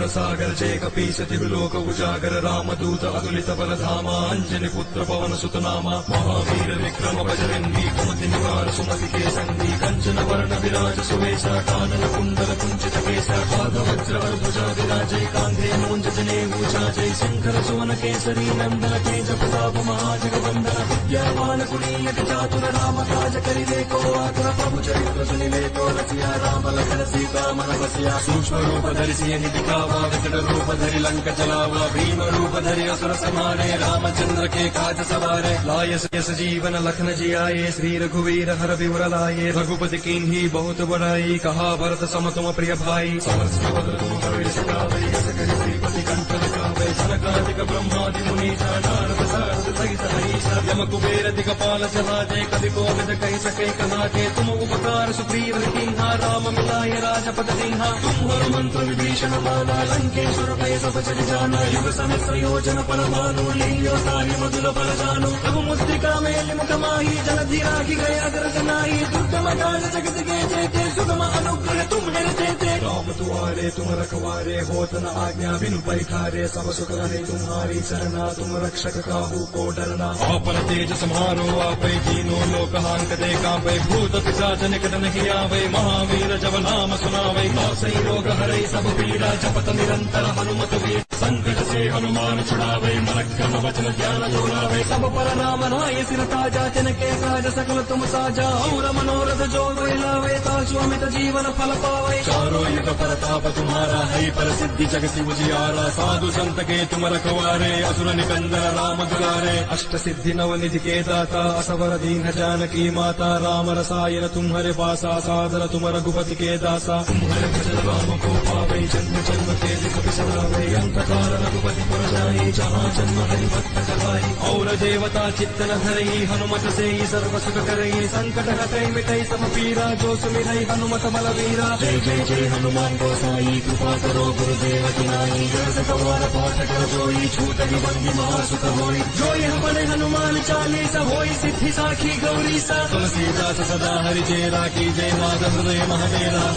गुण सागर जय कपीसति लोक उजागर रामदूत अतुलित बलधामा अंजनी पुत्र पवन सुत नामा महावीर विक्रम बजरंगी कुमति निवार सुमति के संगी कंचन वर्ण विराज सुवेशा कानन कुंडल कुंचित केसा पाद वज्र ध्वजा विराजय कांधे मूंज जनेऊ जय शंकर सुवन केसरी नंदन तेज प्रताप महाजगवंदन विद्यावान गुणीयक चातुर राम काज करिवे को आतुर प्रभु चरित्र सुनिवे को रसिया राम लखन सीता मन बसिया सूक्ष्म रूप धरि सिय निदिखावा विकट रूप धरि लंक जलावा भीम रूप धरि असुर संहारे रामचंद्र के काज सवारे लायस यस जीवन लखन जियाए श्री रघुवीर हर विवर लाए रघुपति कीन्ही बहुत बड़ाई कहा भरत सम तुम प्रिय भाई सहस्र वदन तुम कवि सकावै यस करि श्रीपति कंठ दिखावै सनकादिक ब्रह्मादि मुनीसा नारद सारद सहित हरीसा यम कुबेर दिगपाल चलाते कवि कोविद कहि सके कहाते तुम उपकार सुग्रीव कीन्हा राम मिलाय राजपद दीन्हा तुम हनुमंत्र विभीषण माना लंकेश्वर भय सब जग जाना युग सहस्र योजन पर भानु लील्यो ताहि मधुर बल जानु प्रभु मुद्रिका मेलि मुख माहि जलधि राखि गए अग्र जनाहि दुर्गम काज जगत के जेते सुगम अनुग्रह तुम निरते राम दुआरे तुम रखवारे होत न आज्ञा बिनु पैठारे सब सुख रहे तुम्हारी सरना तुम रक्षक काहू को डरना आपन तेज सम्हारो आपै तीनों लोक हांकते कांपै भूत पिशाच निकट नहीं आवे महावीर जब नाम सुनावे नासै रोग हरै सब पीड़ा जपत निरंतर हनुमत वीर संकट से हनुमान छुड़ावे मन क्रम वचन ध्यान जोड़ावे सब पर नाम नाय सिर ताजा तिनके काज सकल तुम साजा और मनोरथ जो लावे तासु अमित जीवन फल पावे चारों युग परताप तुम्हारा है प्रसिद्धि जगति उजियारा साधु संत के तुम रखवारे असुर निकंदन राम दुलारे अष्ट सिद्धि नव निधि के दाता असवर दीन जानकी माता राम रसायन तुम्हारे पासा सादर तुम रघुपति के दासा तुम्हारे भजन राम को पावे जन्म जन्म के दुख बिसरावे अंत काल रघुपति पुर जाई जहाँ जन्म हरि भक्त कहाई और देवता चित्तन धरई हनुमत से ही सर्व सुख करई संकट हटई मिटई सब पीरा जो सुमिरई हनुमत बलवीरा जय जय जय हनुमान गोसाई कृपा करो गुरुदेव की नाई जस सवार पाठ कर जोई छूट बंदी महासुख होई जो यह बने हनुमान चालीसा होई सिद्धि साखी गौरी सा तुलसीदास सदा हरि चेरा की जय नाद हृदय महादेरा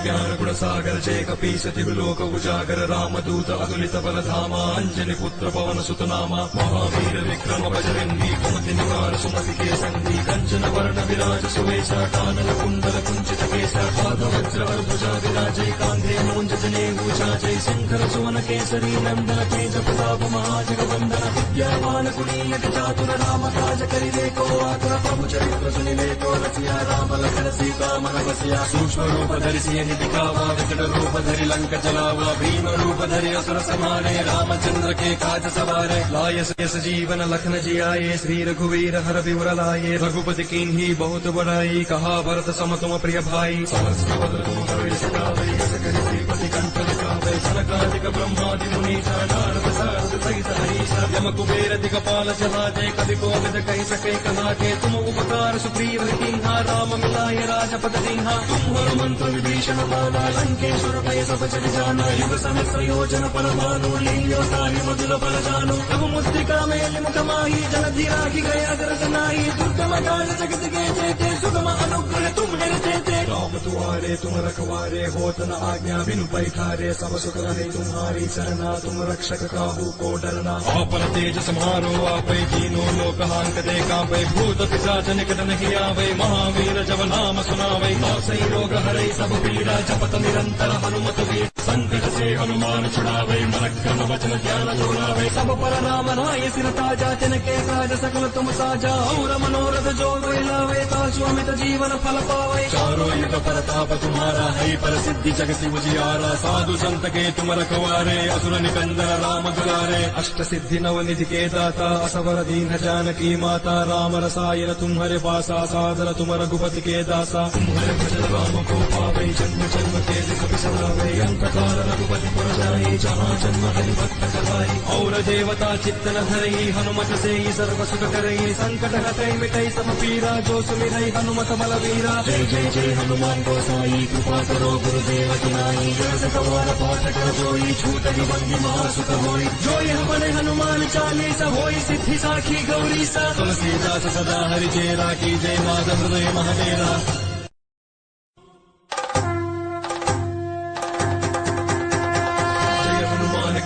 ज्ञान गुण सागर जय कपीसति लोक उजागर रामदूत अतुलित बलधामा अंजनी पुत्र पवन सुत नामा महावीर विक्रम बजरंगी कुमति निवार सुमति के संगी कंचन वर्ण विराज सुवेशा कानन कुंडल कुंचित केसा पाद वज्र ध्वजा विराजय कांधे मूंज जनेऊ जय शंकर सुवन केसरी नंदन तेज प्रताप महाजगवंदन विद्यावान गुणीयक चातुर राम काज करिवे को आतुर प्रभु चरित्र सुनिवे को रसिया राम लखन सीता मन बसिया सूक्ष्म रूप धरि सिय दिखावा विकट रूप धरि लंक जलावा भीम रूप धरि असुर संहारे रामचंद्र के काज सवारे लायस यस जीवन लखन जियाए श्री रघुवीर हर विवर लाए रघुपति कीन्ही बहुत बड़ाई कहा भरत सम तुम प्रिय भाई सहस्र वदन तुम कवि सकावै यस करि श्रीपति कंठ दिखावै सनकादिक ब्रह्मादि मुनीसा नारद सारद सहित हरीसा यम कुबेर दिगपाल चलाते कवि कोविद कहि सके कहाते तुम उपकार सुग्रीव कीन्हा राम मिलाय राजपद दीन्हा तुम हनुमंत्र विभीषण माना लंकेश्वर भय सब जग जाना युग सहस्र योजन पर भानु लील्यो ताहि मधुर बल जानु प्रभु मुद्रिका मेलि मुख माहि जलधि राखि गए अग्र जनाहि दुर्गम काज जगत के जेते सुगम अनुग्रह तुम निरते राम दुआरे तुम रखवारे होत न आज्ञा बिनु पैठारे सब सुख रहे तुम्हारी सरना तुम रक्षक काहू को डरना आपन तेज सम्हारो आपै तीनों लोक हांकते कांपै भूत पिशाच निकट नहीं आवे महावीर जब नाम सुनावे नासै रोग हरै सब पीड़ा जपत निरंतर हनुमत वीर संकट से हनुमान छुड़ावे मन क्रम वचन ध्यान जोड़ावे सब पर नाम नाय सिर ताजा तिनके काज सकल तुम साजा और मनोरथ जो लावे तासु अमित जीवन फल पावे चारों युग परताप तुम्हारा है प्रसिद्धि जगति उजियारा साधु संत के तुम रखवारे असुर निकंदन राम दुलारे अष्ट सिद्धि नव निधि के दाता असवर दीन जानकी माता राम रसायन तुम्हारे पासा सादर तुम रघुपति के दासा तुम्हारे भजन राम को पावे जन्म जन्म के दुख बिसरावे अंत अंतकाल रघुपति पुर जाई, जहाँ जन्म हरि भक्त कहाई। और देवता चित्त न धरई, हनुमत से ही सर्व सुख करई। संकट हटई मिटई सब पीरा, जो सुमिरई हनुमत बलवीरा। जय जय जय हनुमान गोसाई, कृपा करो गुरुदेव की नाई। जय सवार पाठ कर जोई, छूटई बंदी महासुख होई। जो यह बने हनुमान चालीसा, होई सिद्धि साखी गौरी सा। तुलसीदास सदा हरि चेरा, की जय माधव हृदय महादेरा।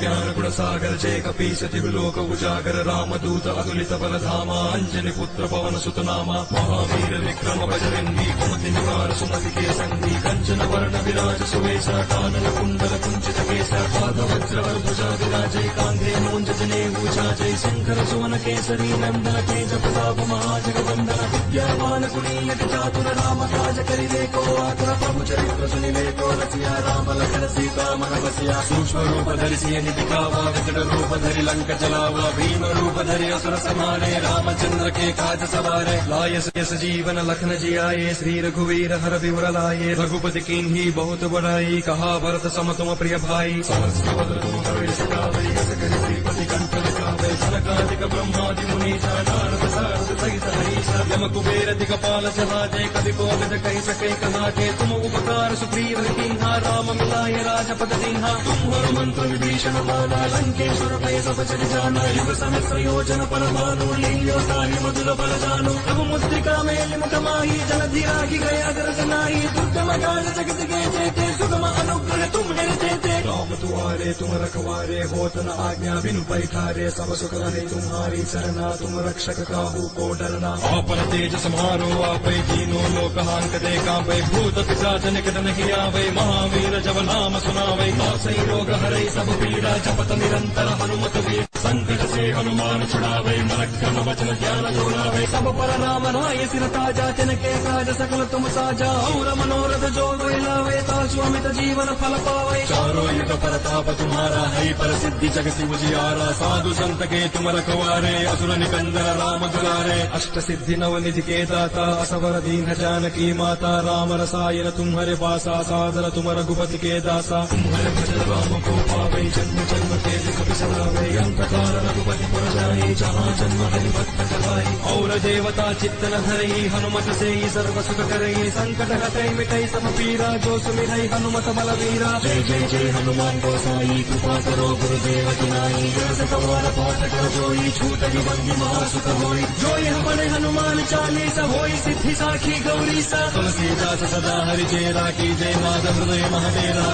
ज्ञान गुण सागर जय कपीस तिलोक उजागर, रामदूत अतुलित बल धामा। अंजनी पुत्र पवन सुत नामा, महावीर विक्रम बजरंगी। कुमति निवार सुमति के संगी, कंचन वर्ण विराज सुवेशा। कानन कुंडल कुंचित केसा, पाद वज्र भुजा विराजय। कांधे मूंज जनेऊ चाजय, शंकर सुवन केसरी नंदन। तेज प्रताप महाजगवंदन, विद्यावान गुणीयति चातुर। राम काज करिवे को आतुर, प्रभु चरित्र सुनिवे को रसिया। राम लखन सीता मन बसिया, सूक्ष्म रूप धरि दिखावा। विकट रूप धरि लंक जलावा, भीम रूप धरि असुर संहारे। रामचंद्र के काज सवारे, लाय यस जीवन लखन जियाए। श्री रघुवीर हर विवर लाए, रघुपति कीन्ही बहुत बड़ाई। कहा भरत सम तुम प्रिय भाई, सहस्र तुम कवि सकावै। यस करि श्रीपति कंठ लगावै, सनकादिक ब्रह्मादि मुनीसा। नारद सारद सहित हरीसा, यम कुबेर दिगपाल जहाजे। कवि कोविद कहि सके कहाते, तुम उपकार सुग्रीव कीन्हा। राम मिलाय राजपद दीन्हा, तुम हनुमंत विभीषण माना। लंकेश्वर भय सब जग जाना, युग सहस्र योजन पर भानु। लील्यो ताहि मधुर बल जानु, प्रभु मुद्रिका मेलि मुख माहि। जलधि राखि गया दरस नाहि, दुर्गम काज जगत के जेते। सुगम अनुग्रह तुम देते, राम दुआरे तुम रखवारे। होत न आज्ञा बिनु पैठारे, सब सुख रहे तुम्हारी सरना। तुम रक्षक काहू को डरना, आपन तेज समारो आपै। तीनों लोक हांकते कांपै, भूत पिशाच निकट नहीं आवै। महावीर जब नाम सुनावै, नासै रोग हरै सब पीड़ा। जपत निरंतर हनुमत वीर, संकट से हनुमान छुड़ावे। मन क्रम वचन ध्यान जोड़ावे, सब पर राम राय सिर ताजा। तिनके काज सकल तुम साजा, और मनोरथ जो कोई लावे। तासु अमित जीवन फल पावे, चारों युग परताप तुम्हारा है। पर सिद्धि जगति उजियारा, साधु संत के तुम रखवारे। असुर निकंदन राम दुलारे, अष्ट सिद्धि नव निधि के दाता। असवर दीन जानकी माता, राम रसायन तुम्हारे पासा। सादर तुम रघुपति के दासा, तुम्हारे भजन राम को पावे। जन्म जन्म के दुख बिसरावे, अंतकाल रघुपति पुर जाई। जहाँ जन्म हरि भक्त कहाई। और देवता चित्त न धरई, हनुमत से ही सर्व सुख करई। संकट हटई मिटई सब पीरा, जो सुमिरई हनुमत बलवीरा। जय जय जय हनुमान गोसाई, कृपा करो गुरुदेव की नाई। जय सवार पाठ कर जोई, छूटई बंदी महासुख होई। जो यह बने हनुमान चालीसा, होई सिद्धि साखी गौरी सा। तुलसीदास सदा हरि चेरा, की जय माधव हृदय महादेरा।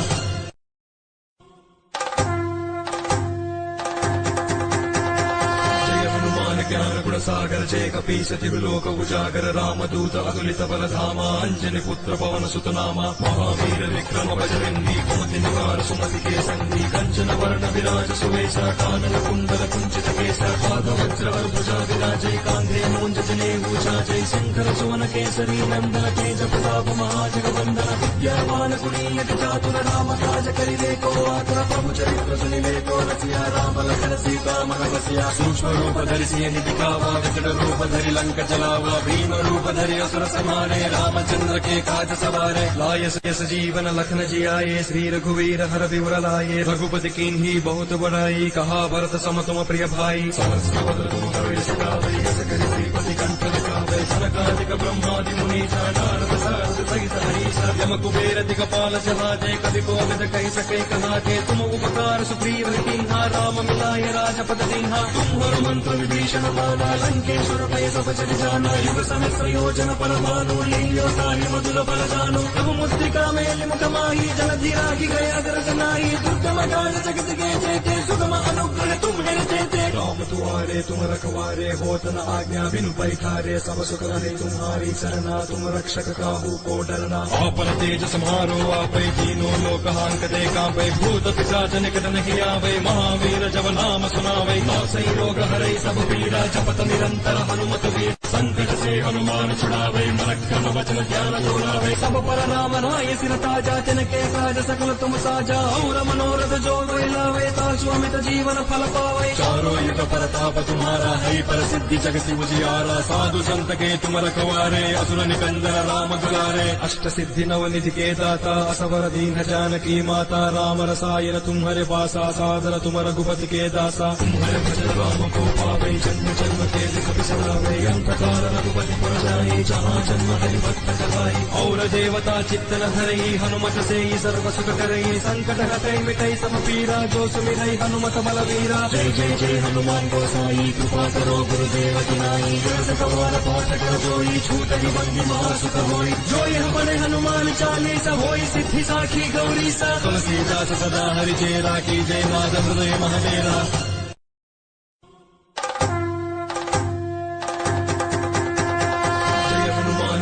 ज्ञान गुण सागर जय कपीस तिलोक उजागर, रामदूत अतुलित बल धामा। अंजनी पुत्र पवन सुत नामा, महावीर विक्रम बजरंगी। कुमति निवार सुमति के संगी, कंचन वर्ण विराज सुवेशा। कानन कुंडल कुंचित केसा, पाद वज्र भुजा विराजय। कांधे मूंज जनेऊ चाजय, शंकर सुवन केसरी नंदन। तेज प्रताप महाजगवंदन, विद्यावान गुणीयति चातुर। राम काज करिवे को आतुर, प्रभु चरित्र सुनिवे को रसिया। राम लखन सीता मन बसिया, सूक्ष्म रूप धरि दिखावा। विकट रूप धरि लंक जलावा, भीम रूप धरि असुर संहारे। रामचंद्र के काज सवारे, लाय यस जीवन लखन जियाए। श्री रघुवीर हर विवर लाए, रघुपति कीन्ही बहुत बड़ाई। कहा भरत सम तुम प्रिय भाई, सहस्र तुम कवि सकावै। यस करि श्रीपति कंठ लगावै, सनकादिक ब्रह्मादि मुनीसा। नारद सारद सहित हरीसा, यम कुबेर दिगपाल जहाजे। कवि कोविद कहि सके कहाते, तुम उपकार सुग्रीव कीन्हा। राम मिलाय राजपद दीन्हा, तुम हनुमंत विभीषण माना। लंकेश्वर भय सब जग जाना, युग सहस्र योजन पर भानु। लील्यो ताहि मधुर बल जानु, प्रभु मुद्रिका मेलि मुख माहि। जलधि राखि गया दरस नाहि, दुर्गम काज जगत के जेते। सुगम अनुग्रह तुम देते, राम दुआरे तुम रखवारे। होत न आज्ञा बिनु पैठारे, सब सुख रहे तुम्हारी सरना। तुम रक्षक काहू को डरना, आपन तेज समारो आपै। तीनों लोक हांकते कांपै, भूत पिशाच निकट नहीं आवै। महावीर जब नाम सुनावै, नासै रोग हरै सब पीड़ा। जपत निरंतर हनुमत वीर, संकट से हनुमान छुड़ावे मन क्रम वचन ज्ञान जोड़ावे। सब पर राम राय सिर ताजा तिनके काज सकल तुम साजा और मनोरथ जो कोई लावे तासु अमित जीवन फल पावे। चारों युग परताप तुम्हारा है प्रसिद्धि जगति उजियारा साधु संत के तुम रखवारे असुर निकंदन राम दुलारे। अष्ट सिद्धि नव निधि के दाता असवर दीन जानकी माता राम रसायन तुम्हारे पासा सादर तुम रघुपति के दासा। तुम्हारे भजन राम को पावे जन्म जन्म के दुख बिसरावे अंतकाल रघुपति पुर जाए जहाँ जन्म हरि भक्त जगाई। और देवता चित्तन धरई हनुमत से सर्व सुख करई संकट हटई मिटई सब पीरा जो सुमिरई हनुमत बलवीरा। जय जय जय हनुमान गोसाई कृपा करो गुरुदेव की नाई जस कवार पाठ कर जोई छूटई बंदी महासुख होई। जो यह बड़े हनुमान चालीसा होई सिद्धि साखी गौरी सा। तुलसीदास सदा हरि चेरा की जय नाद हृदय महडेरा।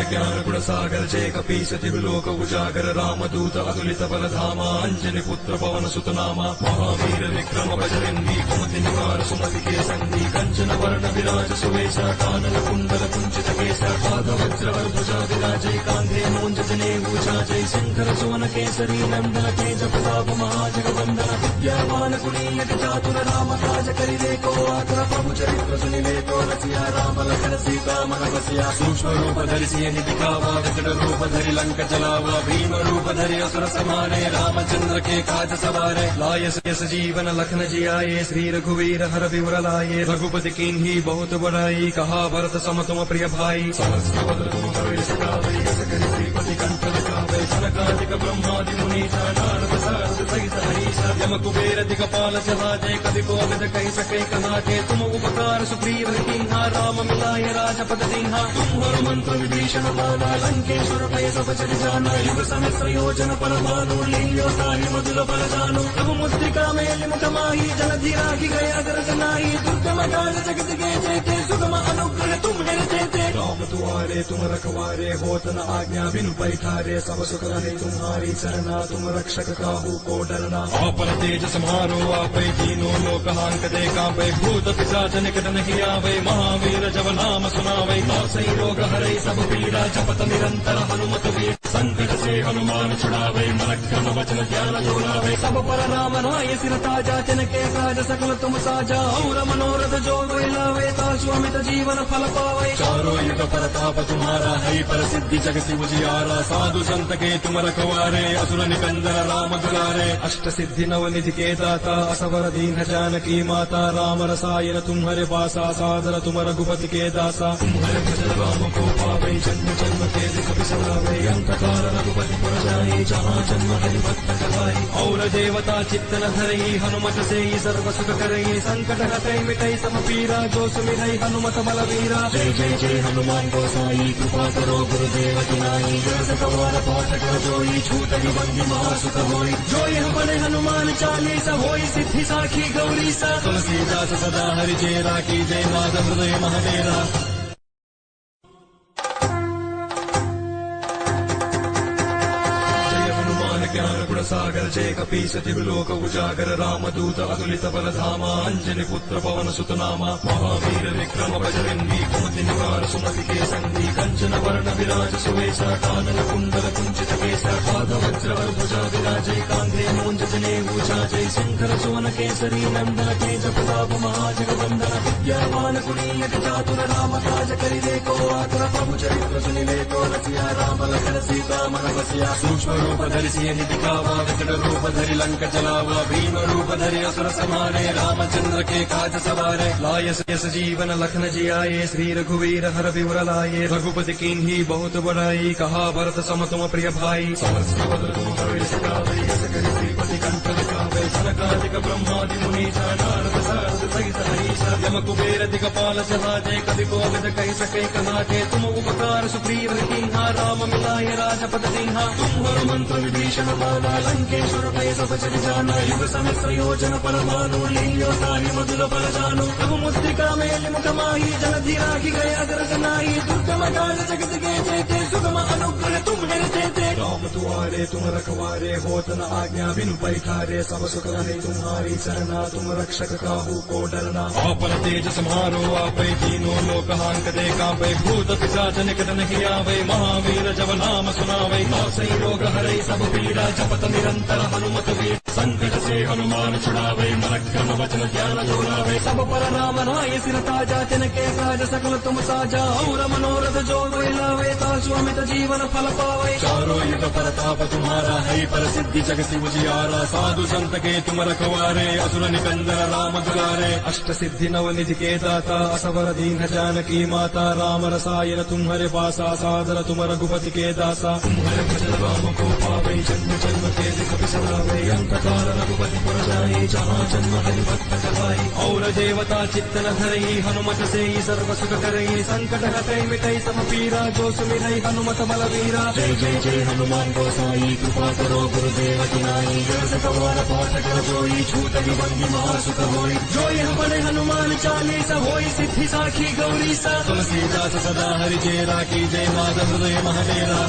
ज्ञान गुण सागर जय कपीस तिहु लोक उजागर रामदूत अतुलित बल धामा अंजनी पुत्र पवन सुत नामा। महावीर विक्रम बजरंगी कुमति निवार सुमति के संगी कंचन वर्ण विराज सुवेशा कानन कुंडल कुंचित केसा पाद वज्र भुजा विराजै कांधे मूंज जनेऊ छाजै शंकर सुवन केसरी नंदन तेज प्रताप महाजगवंदन। विद्यावान गुणी अति चातुर राम काज करिबे को आतुर प्रभु चरित्र सुनिबे को रसिया राम लखन सीता मन बसिया। सूक्ष्म रूप धरि दिखावा विकट रूप धरि लंक चलावा भीम रूप धरि असुर समारे रामचंद्र के काज सवारे। लाय यस जीवन लखन जियाए श्री रघुवीर हर विवर लाए रघुपति कीन्ही बहुत बड़ाई कहा भरत सम तुम प्रिय भाई। सहस्र वदन तुम कवि सकावै यस करि श्रीपति कंठ दिखावै सनकादिक ब्रह्मादि मुनीसा नारद सारद सहित हरीसा। यम कुबेर दिगपाल जहाजे कवि कोविद कहि सके कहाते तुम उपकार सुग्रीव कीन्हा राम मिलाय राजपद दीन्हा। तुम हनुमंत्र विभीषण माना लंकेश्वर भय सब चल जाना युग सहस्र योजन पर मानो लील्यो ताहि मधुर फल जानो। प्रभु मुद्रिका मेलि मुख माही जलधि राखि गए अगर जनाई दुर्गम काज जगत के जेते सुगम अनुग्रह तुम निरते। राम दुआरे तुम रखवारे होत न आज्ञा बिनु पैठारे सब सुख रहे तुम्हारी सरना तुम रक्षक काहू को डरना। आपन तेज सम्हारो आपै तीनों लोक हांकते कांपै भूत पिशाच निकट नहीं आवे महावीर जब नाम सुनावै नासै रोग हरै सब पीड़ा जपत निरंतर हनुमत वीर। संकट से हनुमान छुड़ावे मन क्रम वचन ज्ञान जोड़ावे। सब पर राम राय सिर ताजा तिनके काज सकल तुम साजा और मनोरथ जो कोई लावे तासु अमित जीवन फल पावे। चारों युग परताप तुम्हारा है प्रसिद्धि जगति उजियारा साधु संत के तुम रखवारे असुर निकंदन राम दुलारे। अष्ट सिद्धि नव निधि के दाता असवर दीन जानकी माता राम रसायन तुम्हारे पासा सादर तुम रघुपति के दासा। तुम्हारे भजन राम को पावे जन्म जन्म के दुख बिसरावे अंतकाल रघुपति पुर जाए जहाँ जन्म हरि भक्त जगाई। और देवता चित्तन धरई हनुमत से सर्व सुख करई संकट हटई मिटई सब पीरा जो सुमिरई हनुमत बलवीरा। जय जय जय हनुमान गोसाई कृपा करो गुरुदेव की नाई जस कवार पाठ कर जोई छूटई बंदी महासुख होई। जो यह बड़े हनुमान चालीसा होई सिद्धि साखी गौरी सा। तुलसीदास सदा हरि चेरा की जय नाद हृदय महडेरा। ज्ञान गुण सागर जय कपीस तिहु लोक उजागर रामदूत अतुलित बल धामा अंजनी पुत्र पवन सुत नामा। महावीर विक्रम बजरंगी कुमति निवार सुमति के संगी कंचन वर्ण विराज सुवेशा कानन कुंडल कुंचित केसा पाद वज्र भुजा विराजै कांधे मूंज जनेऊ छाजै शंकर सुवन केसरी नंदन तेज प्रताप महाजगवंदन। विद्यावान गुणी अति चातुर राम काज करिबे को आतुर प्रभु चरित्र सुनिबे को रसिया राम लखन सीता मन बसिया। सूक्ष्म रूप धरि दिखावा विकट रूप धरि लंक चलावा भीम रूप धरि असुर समारे रामचंद्र के काज सवारे। लाय यस जीवन लखन जियाए श्री रघुवीर हर विवर लाए रघुपति कीन्ही बहुत बड़ाई कहा भरत सम तुम प्रिय भाई। सहस्र वदन तुम कवि सकावै यस करि श्रीपति कंठ दिखावै सनकादिक ब्रह्मादि मुनीसा नारद सारद सहित हरीसा। यम कुबेर दिगपाल जहाजे कवि कोविद कहि सके कहाते तुम उपकार सुग्रीव कीन्हा राम मिलाय राजपद दीन्हा। तुम हनुमंत्र विभीषण माना लंकेश्वर भय सब चल जाना युग सहस्र योजन पर मानो लील्यो ताहि मधुर फल जानो। प्रभु मुद्रिका मेलि मुख मुखमाही जलधि राखी गया दर्शनाई दुर्गम काल जगत के जेते सुगम अनुग्रह तुम्हें देते राम तुम्हारे तुम रखवारे होत न आज्ञा बिनु पैठारे सब सुख रहे तुम्हारी सरना तुम रक्षक काहू को डरना आपन तेज सम्हारो आपै तीनों लोक हांकते कांपै भूत पिशाच निकट नहीं आवे महावीर जब नाम सुनावे नासै रोग हरै सब पीड़ा जपत निरंतर हनुमत वीर संकट से हनुमान छुड़ावे मन क्रम वचन ध्यान जोड़ावे सब पर राम राय सिर ताजा तिनके काज सकल तुम साजा और मनोरथ जो कोई लावे तासु अमित जीवन फल पावे चारों युग प्रताप तुम्हारा है प्रसिद्धि जगति उजियारा साधु संत के तुम रखवारे असुर निकंदन राम दुलारे अष्ट सिद्धि नव निधि के दाता असवर दीन जानकी माता राम रसायन तुम्हारे पासा सादर तुम रघुपति के दासा तुम्हारे भजन राम को पावे जन्म जन्म के दुख बिसरावे अंत काल रघुपति पुर जाए जहाँ जन्म हरि भक्त जगाई और देवता चित्तन धरई हनुमत से ही सर्व सुख करई संकट हटई मिटई सब पीरा जो सुमिरई हनुमत बलवीरा जय जय जय हनुमान गोसाई कृपा करो गुरुदेव की नाई सवार पाठ कर जोई छूट बंदी महासुख होई जो यह बड़े हनुमान चालीसा होई सिद्धि साखी गौरी सा तुलसीदास सदा हरि जय राखी जय माधव हृदय महादेरा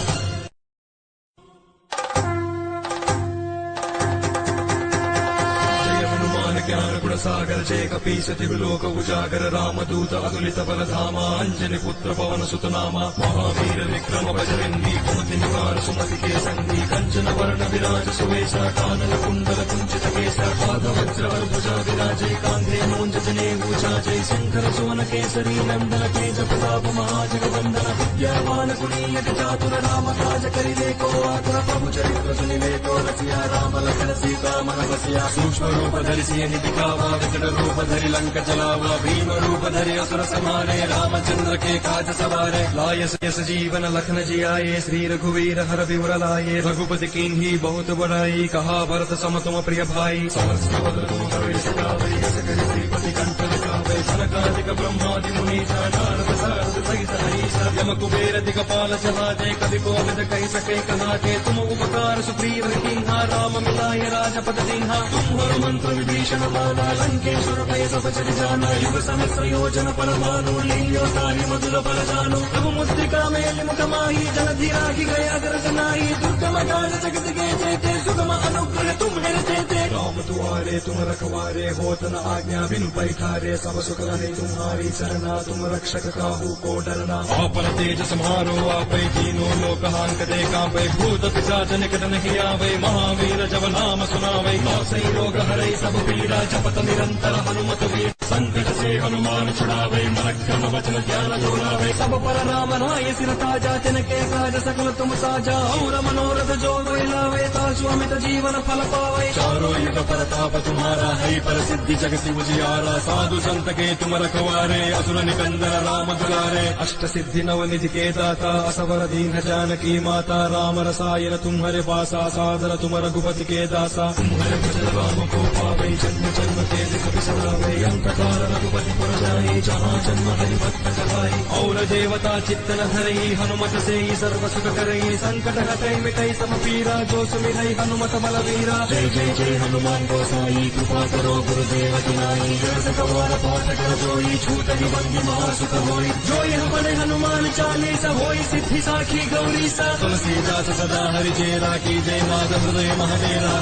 ज्ञान गुण सागर जय कपीस तिलोक उजागर रामदूत अतुलित बल धामा अंजनी पुत्र पवन सुत नामा महावीर विक्रम बजरंगी कुमति निवार सुमति के संगी कंचन वर्ण विराज सुवेशा कानन कुंडल कुंचित केसा पाद वज्र भुजा विराजे कांधे मूंज जनेऊ चाचे शंकर सुवन केसरी नंदन तेज प्रताप महाजगवंदन विद्यावान गुणीयक चातुर राम काज करिले को आतुर प्रभु चरित्र सुनिले को रसिया राम लखन सीता मन बसिया सूक्ष्म रूप धरि दिखावा विकट रूप धरि लंक जलावा भीम रूप धरि असुर संहारे रामचंद्र के काज सवारे लाय यस जीवन लखन जियाए श्री रघुवीर हर विवर लाए रघुपति कीन्ही बहुत बड़ाई कहा भरत सम तुम प्रिय भाई समस्त बद्र तुम करो सगावे यस करि श्रीपति कंठ दिखावे सनकादिक ब्रह्मादि मुनीसा नारद सारद सहित हरीसा यम कुबेर दिगपाल चहाते कवि कोविद कहि सके कहाते तुम उपकार सुग्रीव कीन्हा राम मिलाय राजपद दीन्हा तुम हर मंत्र विभीषण माना लंकेश्वर भय सब चल जाना युग सहस्र योजन परमाणु लील्यो ताहि मधुर बल जानो प्रभु मुद्रिका मेलि मुख माही जलधि राखी गया दर्शनाई दुर्गम काल जगत के जेते सुगम अनुग्रह तुम्हें देते राम तुम्हारे तुम रखवारे होत न आज्ञा बिनु पैठारे सब सुख रहे तुम्हारी सरना तुम रक्षक काहू को डरना आपन तेज सम्हारो आपै तीनों लोक हांकते कांपै भूत पिशाच निकट नहीं आवे महावीर जब नाम सुनावे नासै रोग हरै सब पीड़ा जपत निरंतर हनुमत वीर संकट से हनुमान छुड़ावे मन क्रम वचन ध्यान जोड़ावे सब पर राम राय सिर ताजा तिनके काज सकल तुम साजा और मनोरथ जो कोई लावे तासु अमित जीवन फल पावे चारों युग प्रताप तुम्हारा है प्रसिद्धि जगति उजियारा साधु संत के तुम रखवारे असुर निकंदन राम दुलारे अष्ट सिद्धि नव निधि के दाता असवर दीन जानकी माता राम रसायन तुम्हारे पासा सादर तुम रघुपति के दासा तुम्हारे भजन राम को पावे जन्म जन्म के दुख बिसरावे अंत काल रघुपति पुर जाए जहाँ जन्म हरि भक्त जगाई और देवता चित्तन धरई हनुमत से ही सर्व सुख करई संकट हटई मिटई सब पीरा जो सुमिरई हनुमत बलवीरा जय जय जय हनुमान गोसाई कृपा करो गुरुदेव की नाई सवार पाठ कर जोई छूट बंदी महासुख होई जो यह बड़े हनुमान चालीसा होई सिद्धि साखी गौरी सा तुलसीदास सदा हरि जय राखी जय माधव हृदय महादेरा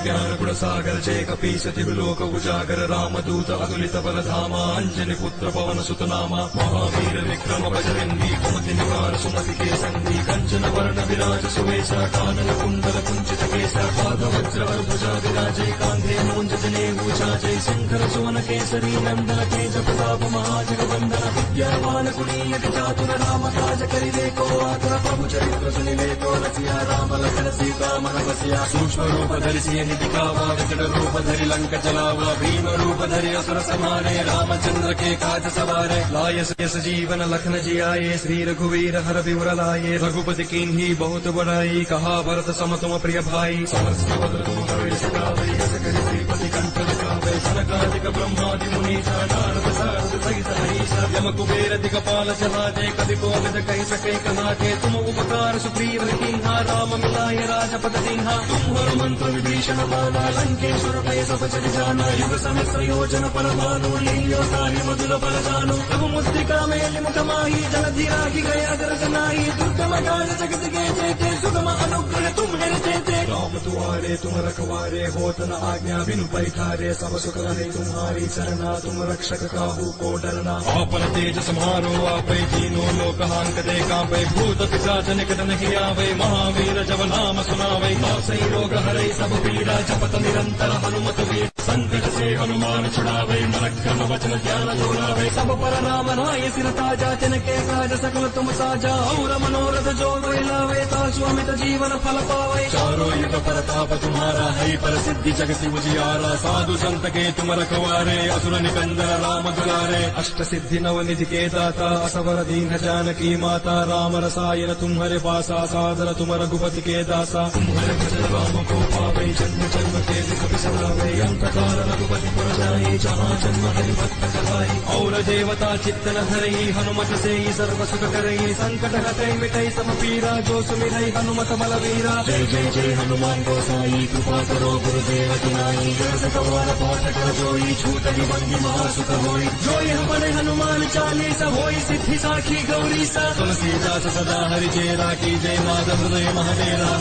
ज्ञान गुण सागर जय कपीस तिलोक उजागर रामदूत अतुलित बल धामा अंजनी पुत्र पवन सुत नामा महावीर विक्रम बजरंगी कुमति निवार सुमति के संगी कंचन वर्ण विराज सुवेशा कानन कुंडल कुंचित केसा पाद वज्र भुजा विराजे कांधे मूंज जनेऊ चाचे शंकर सुवन केसरी नंदन तेज प्रताप महाजगवंदन विद्यावान गुणीयक चातुर राम काज करिले को आतुर प्रभु चरित्र सुनिले को रसिया राम लखन सीता मन बसिया सूक्ष्म रूप धरि दिखावा विकट रूप धरि लंक जलावा भीम रूप धरि असुर संहारे रामचंद्र के काज सवारे लाय यस जीवन लखन जियाए श्री रघुवीर हर विवर लाए रघुपति कीन्ही बहुत बड़ाई कहा भरत सम तुम प्रिय भाई समस्त बद्र तुम करो सगावे यस करि श्रीपति कंठलकावै सनकादिक ब्रह्मादि मुनीसा नारद सारद सहित हरीसा यम कुबेर दिगपाल जहाजे कवि कोविद कही सके कहाते तुम उपकार सुग्रीव कीन्हा राम मिलाय राजपद दीन्हा तुम हर मंत्र विभीषण माना लंकेश्वर भय सब जग जाना युग सहस्र योजन पर भानु लील्यो ताहि मधुर फल जानु प्रभु मुद्रिका मेलि मुख माही जलधि राखी गए अगर जनाई दुर्गम काज जगत के जेते सुगम अनुग्रह तुम हेर देते राम दुआरे तुम रखवारे होत न आज्ञा बिनु पैठारे सब सुख रहे तुम्हारी सरना तुम रक्षक काहू को डरना आपन तेज सम्हारो आपै तीनों लोक हांकते कांपै भूत पिशाच निकट नहीं आवे महावीर जब नाम सुनावे नासै रोग हरै सब पीड़ा जपत निरंतर हनुमत वीर संकट से हनुमान छुड़ावे मनक्रम वचन ज्ञान जोड़ावे सब पर राम राय सिर ताजा तिनके काज सकल तुम साजा और मनोरथ जो कोई लावे तासु अमित जीवन फल पावे चारों युग प्रताप तुम्हारा है प्रसिद्धि जगति उजियारा साधु संत के तुम रखवारे असुर निकंदन राम दुलारे अष्ट सिद्धि नव निधि के दाता असवर दीन जानकी माता राम रसायन तुम्हारे पासा सादर तुम रघुपति के दासा तुम्हारे भजन राम को पावे जन्म जन्म के दुख बिसरावे अंत काल रघुपति पुर जाए जहाँ जन्म हरि भक्त कहाई और देवता चित्तन धरई हनुमत से ही सर्व सुख करई संकट हटई मिटई सब पीरा जो सुमिरई हनुमत बलवीरा जय जय जय हनुमान गोसाई कृपा करो गुरुदेव की नाई जस कवार पाठ कर जोई छूटहि बंदी महासुख होई जो यह बने हनुमान चालीसा होई सिद्धि साखी गौरी सा तुलसीदास सदा हरि चेरा की जय माधव हृदय महादेरा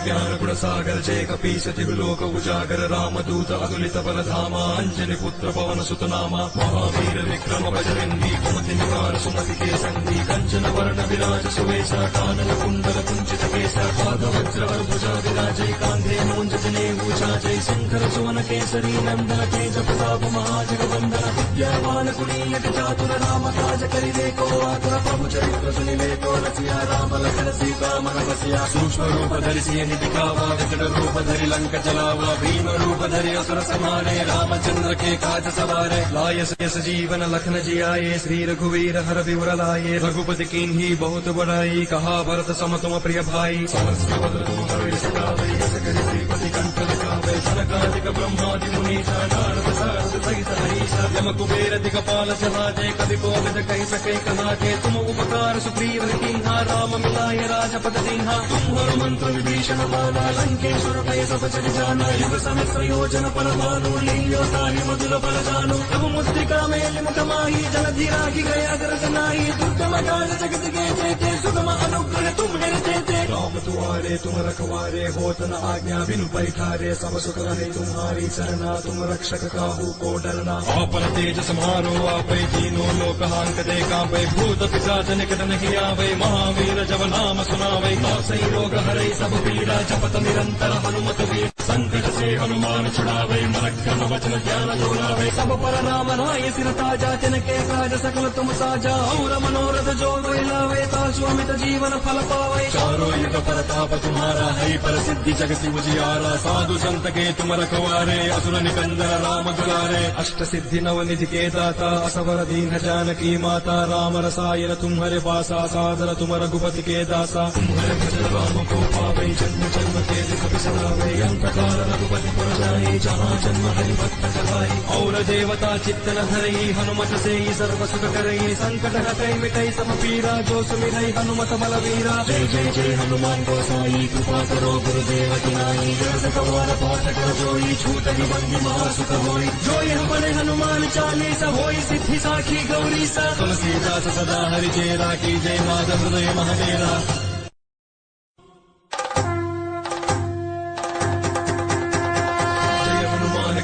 ज्ञान गुण सागर जय कपीस तिहु लोक उजागर राम दूत अतुलित बल धामा अंजनी पुत्र पवन सुत नामा महावीर विक्रम बजरंगी कुमति निवार सुमति के संगी कंचन वर्ण विराज सुवेशा कानन कुंडल कुंचित केसा पाद वज्र भुजा विराजय कांधे मूंज जनेऊ छाजय शंकर सुवन केसरी नंदन तेज प्रताप महाजगवंदन विद्यावान कुलीन चातुर राम काज करिवे को आतुर प्रभु चरित्र सुनिवे को रसिया राम लखन सीता मन बसिया सूक्ष्म रूप धरि दिखावा विकट रूप धरि लंक जलावा भीम रूप धरि असुर संहारे रामचंद्र के काज सवारे लाय यस जीवन लखन जियाए श्री रघुवीर हर विवर लाए रघुपति कीन्ही बहुत बड़ाई कहा भरत सम तुम प्रिय भाई समस्त बद तुम हरि सदावे यस करि श्रीपति कंठ दिखावे सनकादिक ब्रह्मादि मुनीसा नारद सारद सहित हरीसा यम कुबेर दिगपाल जहाजे कवि कोविद कही सके कहाते तुम उपकार सुग्रीव कीन्हा राम मिलाय राजपद दीन्हा तुम हर मंत्र विभीषण माना लंकेश्वर भय सब जग जाना युग सहस्र योजन पर भानु लील्यो ताहि मधुर फल जानु प्रभु मुद्रिका मेलि मुख माही जलधि राखी गए अगर जनाई दुर्गम काज जगत के जेते सुगम अनुग्रह तुम हेर देते राम दुआरे तुम रखवारे होत न आज्ञा बिनु पैठारे सब सुख रहे तुम्हारी सरना तुम रक्षक काहू को डरना आपन तेज सम्हारो आपै तीनों लोक हांकते कांपै भूत पिशाच निकट नहीं आवे महावीर जब नाम सुनावे नासै रोग हरै सब पीड़ा जपत निरंतर हनुमत वीर संकट से हनुमान छुड़ावे मनक्रम वचन ज्ञान जोड़ावे सब पर राम राय सिर ताजा तिनके काज सकल तुम साजा और मनोरथ जो कोई लावे तासु अमित जीवन फल पावे चारों युग प्रताप तुम्हारा है प्रसिद्धि जगति उजियारा साधु संत के तुम रखवारे असुर निकंदन राम दुलारे अष्ट सिद्धि नव निधि के दाता असवर दीन जानकी माता राम रसायन तुम्हारे पासा सादर तुम रघुपति के दासा तुम्हारे भजन राम को पावे जन्म जन्म के दुख बिसरावे अंत काल रघुपति पुर जाए जहाँ जन्म हरि भक्त कहाई और देवता चित्तन धरई हनुमत से ही सर्व सुख करई संकट हटई मिटई सब पीड़ा जो सुमिरई हनुमत बलवीरा जय जय जय हनुमान गोसाई कृपा करो गुरुदेव की नाई जस कवार पाठ कर जोई छूटहि बंदी महासुख होई जो यह बने हनुमान चालीसा होई सिद्धि साखी गौरी सा तुलसीदास सदा हरि चेरा की जय माधव हृदय महादेरा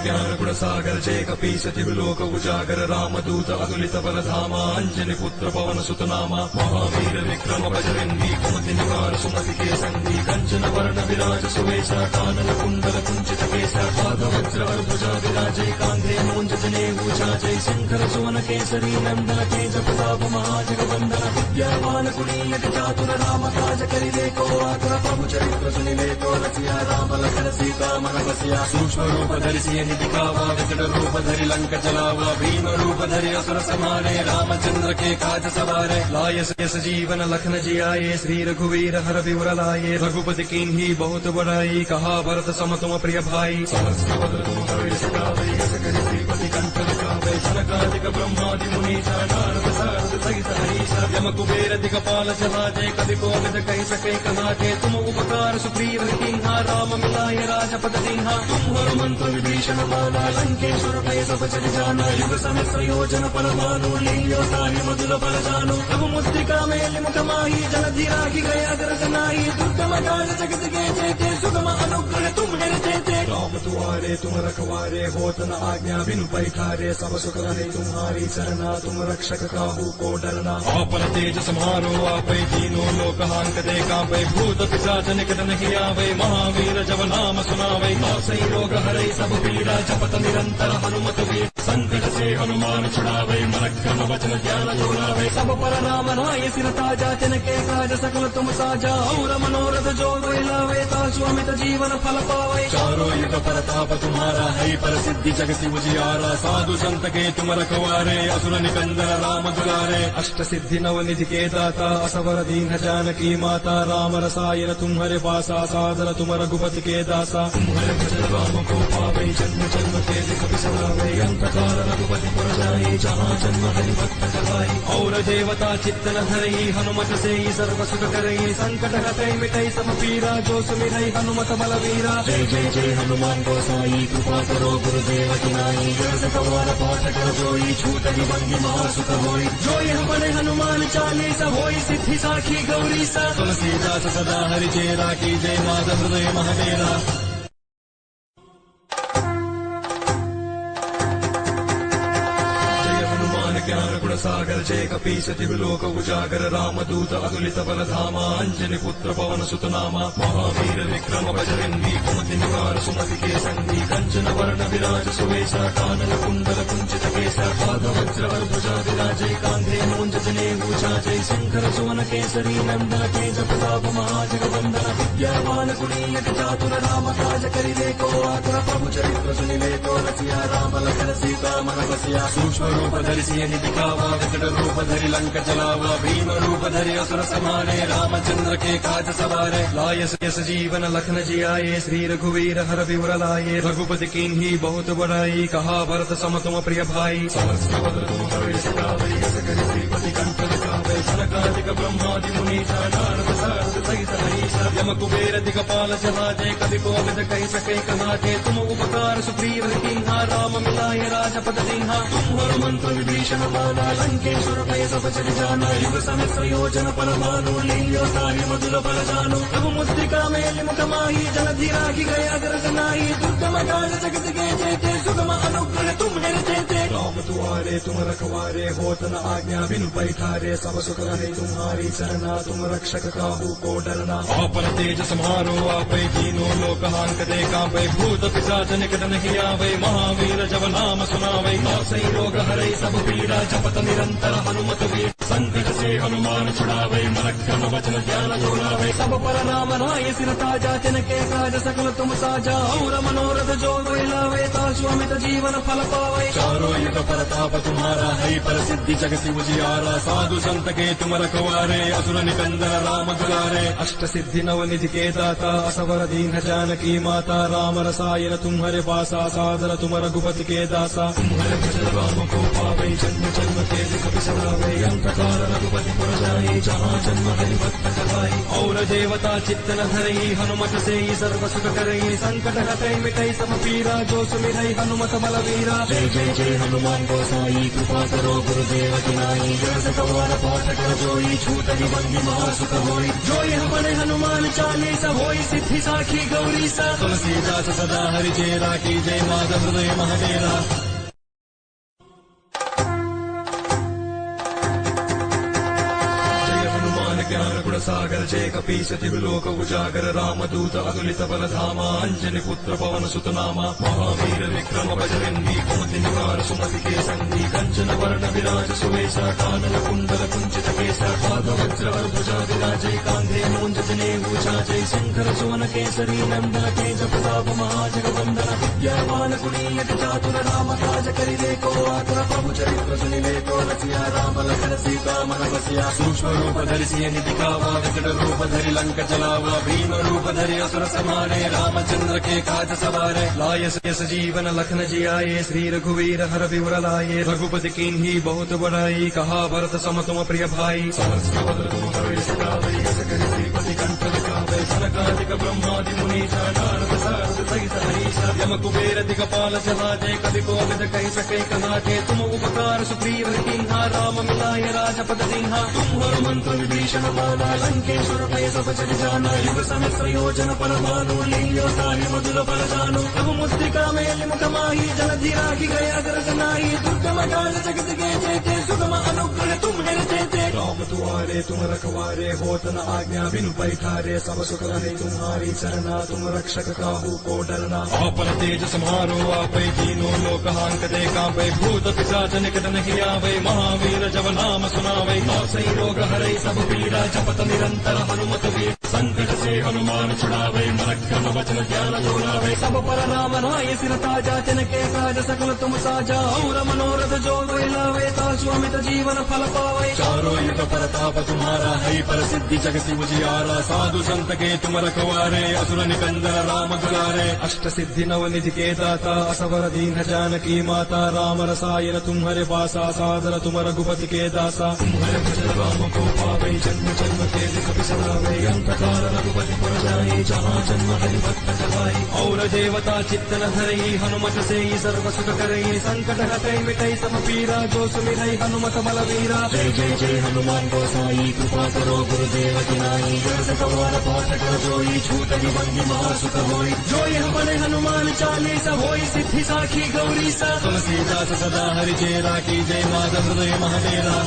ज्ञान गुण सागर जय कपीस तिहु लोक उजागर राम दूत अतुलित बल धामा अंजनी पुत्र पवन सुत नामा महावीर विक्रम बजरंगी कुमति निवार सुमति के संगी कंचन वर्ण विराज सुवेशा कानन कुंडल कुंचित केसा पाद वज्र भुजा विराजय कांधे मूंज जनेऊ छाजय शंकर सुवन केसरी नंदन तेज प्रताप महाजगवंदन विद्यावान कुलीन चातुर राम काज करिवे को आतुर प्रभु चरित्र सुनिवे को रसिया राम लखन सीता मन बसिया सूक्ष्म रूप धरि दिखावा दिखावा विकट रूप धरि लंक जलावा भीम रूप धरि असुर समारे रामचंद्र के काज सवारे लाय यस जीवन लखन जियाए श्री रघुवीर हर विवर लाए रघुपति कीन्ही बहुत बड़ाई कहा भरत सम तुम प्रिय भाई सहस्रवदन तुम कवि सकावै यस करि श्रीपति कंठ लगावै सनकादिक ब्रह्मादि मुनीसा नारद सारद सहित हरीसा यम कुबेर दिगपाल जहाजे कवि कोविद कहि सके कहाते तुम उपकार सुग्रीव कीन्हा राम मिलाय राजपद दीन्हा तुम हनुमंत विभीषण माना लंकेश्वर भय सब जग जाना युग सहस्र योजन पर भानु लील्यो ताहि मधुर बल जानो प्रभु मुद्रिका मेलि मुख माहि जलधि राखि गया दर्श नाहि दुर्गम काज जगत के जेते सुगम अनुग्रह तुम निर्जेते राम तुम्हारे तुम रखवारे होत न आज्ञा बिनु पैठारे सब सुख रहे तुम्हारी सरना तुम रक्षक काहू को डरना आपन तेज समारो आपै तीनों लोक हांकते कांपै भूत पिशाच निकट नहीं आवे महावीर जब नाम सुनावे नासै रोग हरै सब पीड़ा जपत निरंतर हनुमत वीर संकट से हनुमान छुड़ावे मन क्रम वचन ध्यान जोड़ावे सब पर राम राय सिर ताजा तिनके काज सकल तुम साजा और मनोरथ जो कोई लावे तासु अमित जीवन फल पावे चारों युग परताप तुम्हारा है पर सिद्धि जगति उजियारा साधु संत के तुम रखवारे असुर निकंदन राम दुलारे अष्ट सिद्धि नव निधि के दाता असवर दीन जानकी माता राम रसायन तुम्हारे पासा सादर तुम रघुपति के दासा तुम्हारे भजन राम को पावे जन्म जन्म के दुख बिसरावे अंत काल रघुपति पुर जाए जहाँ जन्म हरि भक्त जगाए और देवता चित्तन धरई हनुमत से ही सर्व सुख करई संकट हटई मिटई सब पीरा जो सुमिरई हनुमत बलवीरा जय जय जय हनुमान गोसाई कृपा करो गुरुदेव की नाई जय सवार पाठ कर जोई छूट बंदी महासुख होई जो यह बड़े हनुमान चालीसा होई सिद्धि साखी गौरी सा तुलसीदास सदा हरि चेरा की जय माधव हृदय महाडेरा ज्ञान गुण सागर जय कपीस दिवलोक उजागर राम दूत अतुलित बल धामा अंजनी पुत्र पवन सुत नामा महावीर विक्रम बजरंगी कुमति निवार सुमति के संगी कंचन वर्ण विराज सुवेशा कानन कुंडल कुंचित केसा पाद वज्र ध्वजा विराजय कांधे मूंज जनेऊ चाजय शंकर सुवन केसरी नंदन तेज प्रताप महाजगवंदन विद्यावान गुणीयक चातुर राम काज करिवे को आतुर प्रभु चरित्र सुनिवे को रसिया राम लखन सीता मन बसिया सूक्ष्म रूप धरि दिखावा विकट रूप धरि लंक जलावा भीम रूप धरि असुर समारे रामचंद्र के काज सवारे लाय यस जीवन लखन जियाए श्री रघुवीर हर विवर लाए रघुपति कीन्ही बहुत बड़ाई कहा भरत सम तुम प्रिय भाई सहस्रवदन तुम कवि सकावै यस करि श्रीपति कंठ लगावै सनकादिक ब्रह्मादि मुनीसा नारद सारद सहित हरीसा यम कुबेर दिगपाल जहाजे कवि कोविद कहि सके कहाते तुम उपकार सुग्रीव कीन्हा राम मिलाय राजपद दीन्हा तुम हनुमंत विभीषण माना लंकेश्वर भय सब जग जाना युग सहस्र योजन पर भानु लील्यो ताहि मधुर बल जानो प्रभु मुद्रिका मेलि मुख माहि जलधि राखि गया दर्श नाहि दुर्गम काज जगत के जेते सुगम अनुग्रह तुम निर्जेते राम तुम्हारे तुम रखवारे होत न आज्ञा बिनु पैठारे सब सुख रहे तुम्हारी सरना तुम रक्षक काहू को डरना आपन तेज समारो आपै तीनों लोक हांकते कांपै भूत पिशाच निकट नहीं आवे महावीर जब नाम सुनावे नासै रोग हरै सब पीड़ा जपत निरंतर हनुमत वीर संकट से हनुमान छुड़ावे मन क्रम वचन ध्यान जोड़ावे सब पर राम राय सिर ताजा तिनके काज सकल तुम साजा और मनोरथ जो कोई लावे तासु अमित जीवन फल पावे चारों युग परताप तुम्हारा है पर सिद्धि जगति उजियारा साधु संत के तुम रखवारे असुर निकंदन राम दुलारे अष्ट सिद्धि नव निधि के दाता असवर दीन जानकी माता राम रसायन तुम्हारे पासा सादर तुम रघुपति के दासा तुम्हारे भजन राम को पावे जन्म जन्म के दुख बिसरावे अंत काल रघुपति पुर जाए जहाँ जन्म हरि भक्त जगाए और देवता चित्तन धरई हनुमत से ही सर्व सुख करई संकट हटई मिटई सब पीरा जो सुमिरई हनुमत बलवीरा जय जय जय हनुमान गोसाई कृपा करो गुरुदेव की नाई जय सवार पाठ कर जोई छूट बंदी महासुख होई जो यह बड़े हनुमान चालीसा होई सिद्धि साखी गौरी सा तुलसीदास सदा हरि चेरा की जय माधव हृदय महाडेरा सागर जय कपीसति विलोक उजागर रामदूत अतुलित बलधामा अंजनी पुत्र पवन सुत नामा महावीर विक्रम बजरंगी कुमति निवार सुमति के संगी कंचन वर्ण विराज सुवेशा कानन कुंडल कुंचित केसा पाद वज्र भुजा विराजय कांधे मूंज जनेऊ छाजय शंकर सुवन केसरी नंदन तेज प्रताप महाजगवंदन विद्यावान गुणीयक चातुर राम काज करिले को आतुर प्रभु चरित्र सुनिले को रसिया राम लखन सीता मन बसिया सूक्ष्म रूप धरि सिय निधिकावा विकट रूप धरि लंक चलावा भीम रूप धरि असुर समारे रामचंद्र के काज सवारे लायस यस जीवन लखन जियाए श्री रघुवीर हर विवर लाए रघुपति कीन्ही बहुत बड़ाई कहा भरत सम तुम प्रिय भाई सहस्र तुम हरि सदावै यस करि श्रीपति कंठ दिखावे सनकादिक ब्रह्मादि मुनीसा नारद सारद सहित हरीसा यम कुबेर दिगपाल जहाजे कवि कोविद कहि सके कहाते तुम उपकार सुग्रीव कीन्हा राम मिलाय राजपद दीन्हा तुम हनुमंत विभीषण माना लंकेश्वर भय सब जग जाना युग सहस्र योजन परमाणु लील्यो ताहि मधुर फल जानु प्रभु मुद्रिका मेलि मुख माहि जलधि राखि गए अगर जनाहि दुर्गम काज जगत के जेते सुगम अनुग्रह तुम हेरते राम दुआरे तुम रखवारे होत न आज्ञा बिनु पैठारे सब सुख रहे तुम्हारी सरना तुम रक्षक काहू को डरना आपन तेज सम्हारो आपै तीनों लोक हांकते कांपै भूत पिशाच निकट नहीं आवे महावीर जब नाम सुनावे नासै रोग हरै सब पीड़ा जपत निरंतर हनुमत वीर संकट से हनुमान छुड़ावे मन क्रम वचन ध्यान जोड़ावे सब पर राम राय सिर ताजा तिनके काज सकल तुम साजा और मनोरथ जो लावे तासु अमित जीवन फल पावे चारों युग प्रताप तुम्हारा है प्रसिद्धि जगति उजियारा साधु संत के तुम रखवारे असुर निकंदन राम दुलारे अष्ट सिद्धि नव निधि के दाता असवर दीन जानकी माता राम रसायन तुम्हारे पासा सादर तुम रघुपति के दासा तुम्हारे भजन राम को पावे जन्म जन्म के दुख बिसरावे अंत काल रघुपति पुर जाए जहाँ जन्म हरि भक्त जगाए और देवता चित्तन धरई हनुमत से ही सर्व सुख करई संकट हटई मिटई सब पीरा जो सुमिरई हनुमत बलवीरा जय जय जय हनुमान गोसाई कृपा करो गुरुदेव की नाई जस कवार पाठ कर जोई छूट निबंधि महासुत होई जो यह बने हनुमान चालीसा होई सिद्धि साखी गौरी सा तुलसीदास सदा हरि चेरा की जय माधव हृदय महादेरा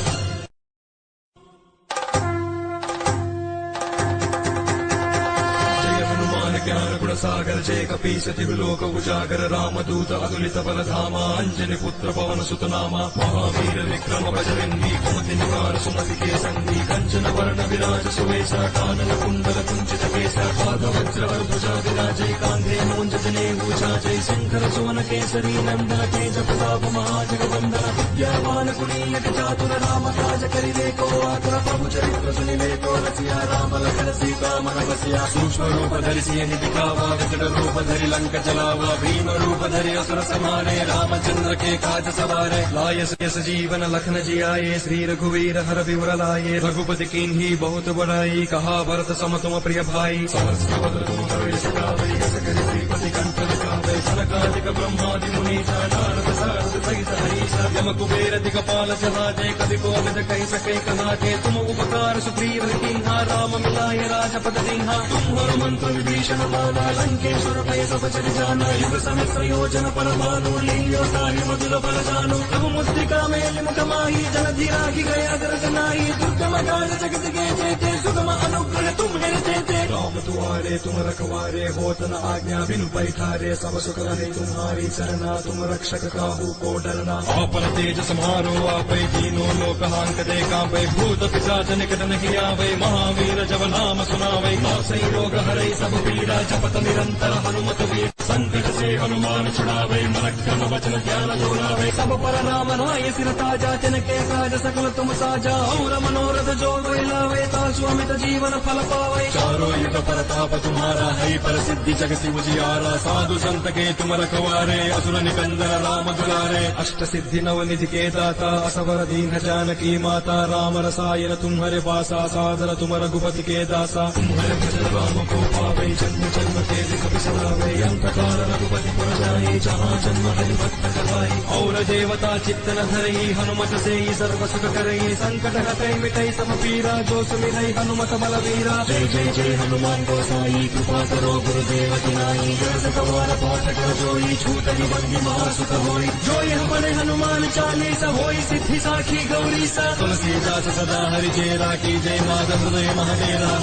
सागर जय कपीसति विलोक उजागर रामदूत अतुलित बलधामा अंजनी पुत्र पवन सुत नामा महावीर विक्रम बजरंगी कुमति निवार सुमति के संगी कंचन वर्ण विराज सुवेशा कानन कुंडल कुंचित केसा पाद वज्र भुजा विराजय कांधे मूंज जनेऊ छाजय शंकर सुवन केसरी नंदन तेज प्रताप महाजगवंदन विद्यावान गुणीयक चातुर राम काज करिले को आतुर प्रभु चरित्र सुनिले को रसिया राम लखन सीता मन बसिया सूक्ष्म रूप धरि सिय निधिकावा विकट रूप धरि लंक चलावा भीम रूप धरि असुर समारे रामचंद्र के काज सवारे लायस यस जीवन लखन जियाए श्री रघुवीर हर विवर लाए रघुपति कीन्ही बहुत बड़ाई कहा भरत सम तुम प्रिय भाई सहस्र तुम हरि सदावै यस करि श्रीपति कंठ दिखावे सनकादिक ब्रह्मादि मुनीसा नारद सारद सहित हरीसा यम कुबेर दिगपाल जहाजे कवि कोविद कहि सके कहाते तुम उपकार सुग्रीव कीन्हा राम मिलाय राजपद दीन्हा तुम हनुमंत विभीषण माना लंकेश्वर भय सब जग जाना युग सहस्र योजन परमाणु लील्यो ताहि मधुर फल जानु प्रभु मुद्रिका मेलि मुख माहि जलधि राखि गए अगर जनाहि दुर्गम काज जगत के जेते सुगम अनुग्रह तुम हेरते राम दुआरे तुम रखवारे होत न आज्ञा बिनु पैठारे सब सुख रहे तुम्हारी सरना तुम रक्षक काहू को डरना आपन तेज सम्हारो आपै तीनों लोक हांकते कांपै भूत पिशाच निकट नहीं आवे महावीर जब नाम सुनावे नासै रोग हरै सब पीड़ा जपत निरंतर हनुमत वीर संकट से हनुमान छुड़ावे मन क्रम वचन ध्यान जोड़ावे सब पर राम राय सिर ताजा तिनके काज सकल तुम साजा और मनोरथ जो लावे तासु अमित जीवन फल पावे चारों युग प्रताप तुम्हारा है प्रसिद्धि जगति उजियारा साधु संत के तुम रखवारे असुर निकंदन राम दुलारे अष्ट सिद्धि नव निधि के दाता असवर दीन जानकी माता राम रसायन तुम्हारे पासा सादर तुम रघुपति के दासा तुम्हारे भजन राम को पावे जन्म जन्म के दुख बिसरावे अंत काल रघुपति पुर जाए जहाँ जन्म हरि भक्त जगाए और देवता चित्तन धरई हनुमत से ही सर्व सुख करई संकट हटई मिटई सब पीरा जो सुमिर सुमिरै हनुमत बलवीरा। जय जय जय हनुमान गोसाई कृपा करो गुरुदेव की नाई। जय सवार पाठ कर जोई छूट निबंधी महासुख होई। जो यह पढ़े हनुमान चालीसा होई सिद्धि साखी गौरी सा। तुलसीदास सदा हरि चेरा की जय माधव हृदय महाडेरा।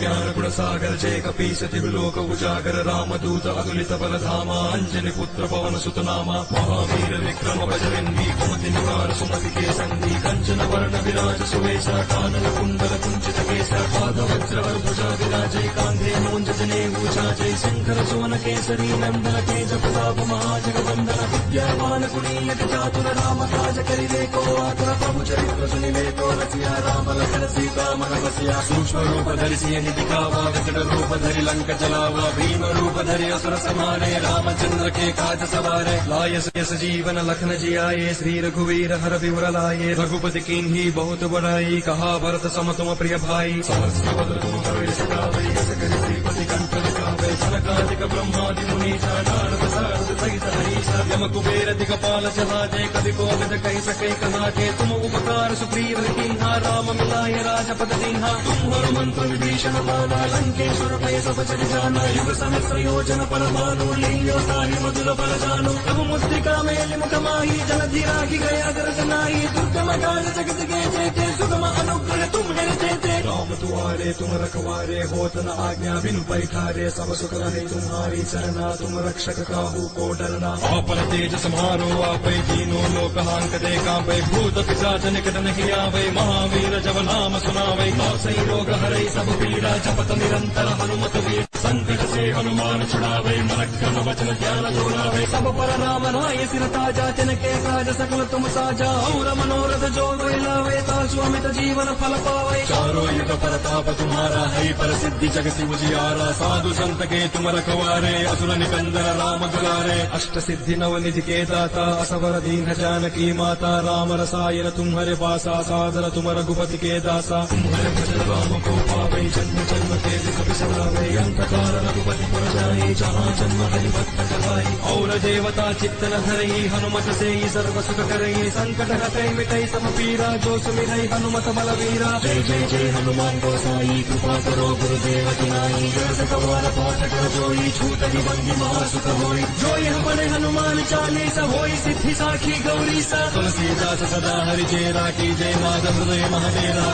ज्ञान गुण सागर जय कपीस तिलोक उजागर रामदूत अतुलित बल धामा। अंजनी पुत्र पवन सुत नामा। महावीर विक्रम बजरंगी कुमति निवार सुमति के संगी। कंचन वर्ण विराज सुवेशा कानन कुंडल कुंचित केसा। पाद वज्र भुजा विराजय कांधे मूंज जनेऊ चाजय। शंकर सुवन केसरी नंदन तेज प्रताप महाजगवंदन। विद्यावान गुणीयक चातुर राम काज करिवे को आतुर। प्रभु चरित्र सुनिवे को रसिया राम लखन सीता मन बसिया। सूक्ष्म रूप धरि दिखावा विकट रूप धरि लंक जलावा। भीम रूप धरि असुर संहारे रामचंद्र के काज सवारे। लाय यस जीवन लखन जियाए श्री रघुवीर हर विवर लाए। रघुपति कीन्ही बहुत बड़ाई कहा भरत सम तुम प्रिय भाई। सहस्र वदन तुम कवि सगावे यस करि श्रीपति कंठ लगावे। सनकादिक ब्रह्मादि मुनीसा नारद सारद सहित हरीसा। यम कुबेर दिगपाल चहाजे कवि कोविद कहि सके कहाते। तुम उपकार सुग्रीव कीन्हा राम मिलाए राजपद दीन्हा। तुम हनुमंत विभीषण माना लंकेश्वर भय सब जग जाना। युग सहस्र योजन पर भानु लील्यो ताहि मधुर बल जानु। प्रभु मुद्रिका मेलि मुख माहि जलधि राखि गया दर्श नाहि। दुर्गम काज जगत के जेते सुगम अनुग्रह तुम निरते। राम दुआरे तुम रखवारे होत न आज्ञा बिनु पैखारे। सब सुख रहे तुम्हारी सरना तुम रक्षक काहू को डरना। आपन तेज समारो आपै तीनों लोक हांकते कांपै। भूत पिशाच निकट नहीं आवे महावीर जब नाम सुनावे। नासै रोग हरै सब पीड़ा जपत निरंतर हनुमत वीर। संकट से हनुमान छुड़ावे मन क्रम वचन ध्यान दोहरावे। सब पर राम राय सिर ताजा तिनके काज सकल तुम साजा। और मनोरथ जो कोई लावे तासु अमित जीवन फल पावे। चारों युग परताप तुम्हारा है प्रसिद्धि जगति उजियारा। साधु संत के तुम रखवारे असुर निकंदन राम दुलारे। अष्ट सिद्धि नव निधि के दाता असवर दीन जानकी माता। राम रसायन तुम्हारे पासा सादर तुम रघुपति के दासा। तुम्हारे भजन राम को पावे जन्म जन्म के दुख बिसरावे। अंत काल रघुपति पुर जाई जहाँ जन्म हरि भक्त कहाई। और देवता चित्त न धरई हनुमत से ही सर्व सुख करई। संकट हटई मिटई सब पीरा जो सुमिरै हनुमत बलवीरा। जय जय जय हनुमान गोसाई कृपा करो गुरुदेव की नाई। जय सवार पाठ कर जोई छूट निबंधी महासुख होई। जो यह पढ़े हनुमान चालीसा होई सिद्धि साखी गौरी सा। तुलसीदास सदा हरि चेरा की जय माधव हृदय महाडेरा।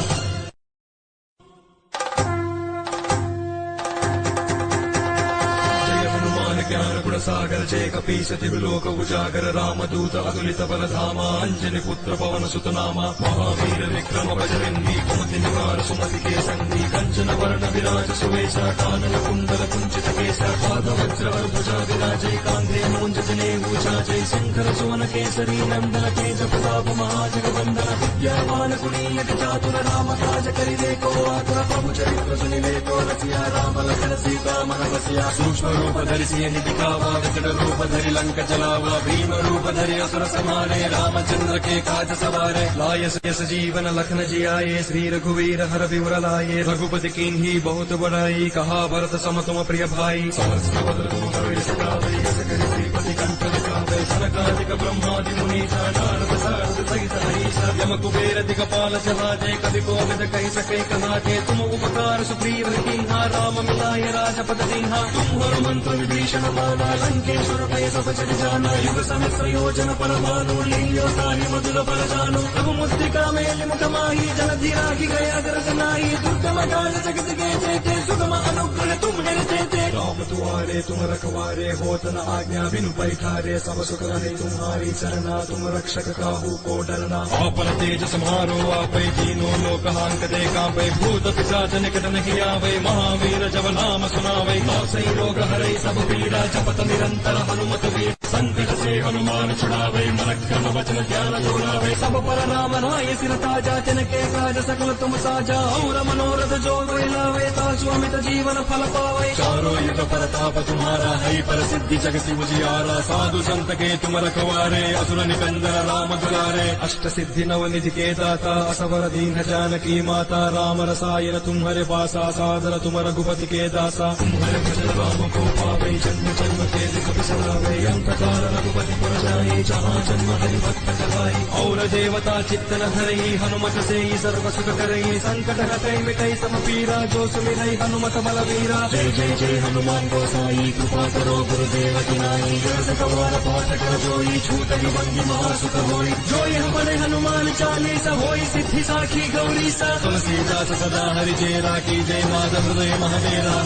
ज्ञान गुण सागर जय कपीस तिलोक उजागर रामदूत अतुलित बल धामा। अंजनी पुत्र पवन सुत नामा। महावीर विक्रम बजरंगी कुमति निवार सुमति के संगी। कंचन वर्ण विराज सुवेशा कानन कुंडल कुंचित केसा। पाद वज्र भुजा विराजय कांधे मूंज जनेऊ चाजय। शंकर सुवन केसरी नंदन तेज प्रताप महाजगवंदन। विद्यावान गुणीयक चातुर राम काज करिवे को आतुर। प्रभु चरित्र सुनिवे को रसिया राम लखन सीता मन बसिया। सूक्ष्म रूप धरि दिखावा विकट रूप धरि लंक जलावा। भीम रूप धरि असुर संहारे रामचंद्र के काज सवारे। लाय यस जीवन लखन जियाए श्री रघुवीर हर विवर लाए। रघुपति कीन्ही बहुत बड़ाई कहा भरत सम तुम प्रिय भाई। सहस्र वदन तुम कवि सगावे यस करि श्रीपति कंठ लगावे। सनकादिक ब्रह्मादि मुनीसा नारद सारद सहित हरीसा। यम कुबेर दिगपाल चहाजे कवि कोविद कहि सके कहाते। तुम उपकार सुग्रीव कीन्हा राम मिलाए राजपद दीन्हा। तुम हनुमंत विभीषण माना लंकेश्वर भय सब जग जाना। युग सहस्र योजन पर भानु लील्यो ताहि मधुर बल जानु। प्रभु मुद्रिका मेलि मुख माहि जलधि राखि गया दर्श नाहि। दुर्गम काज जगत के जेते सुगम अनुग्रह तुम निरते। राम दुआरे तुम रखवारे होत न आज्ञा बिनु पैखारे। सब सुख रहे तुम्हारी सरना तुम रक्षक काहू को डरना। आपन तेज समारो आपै तीनों लोक हांकते कांपै। भूत पिशाच निकट नहीं आवे महावीर जब नाम सुनावे। नासै रोग हरै सब पीड़ा जपत निरंतर हनुमत वीर। संकट से हनुमान छुड़ावे मन क्रम वचन ध्यान दोहरावे। सब पर राम राय सिर ताजा तिनके काज सकल तुम साजा। और मनोरथ जो कोई लावे तासु अमित जीवन फल पावे। चारों युग परताप तुम्हारा है प्रसिद्धि जगति उजियारा। साधु संत के तुम रखवारे असुर निकंदन राम दुलारे। अष्ट सिद्धि नव निधि के दाता असवर दीन जानकी माता। राम रसायन तुम्हारे पासा सादर तुम रघुपति के दासा। तुम्हारे भजन राम को पावे जन्म जन्म के दुख बिसरावे। अंत अंतकाल रघुपति पुर जाए जहाँ जन्म हरि भक्त कहाई। और देवता चित्त न धरई हनुमत से ही सर्व सुख करई संकट हटई मिटई सब पीरा जो सुमिरई हनुमत बलवीरा। जय जय जय हनुमान गोसाई कृपा करो गुरुदेव की नाई। रस कवार पाठ कर जोई छूटई बंदी महासुख होई। जो यह बने हनुमान चालीसा होई सिद्धि साखी गौरी सा। तुलसीदास सदा हरि चेरा की जय माधव हृदय महाडेरा।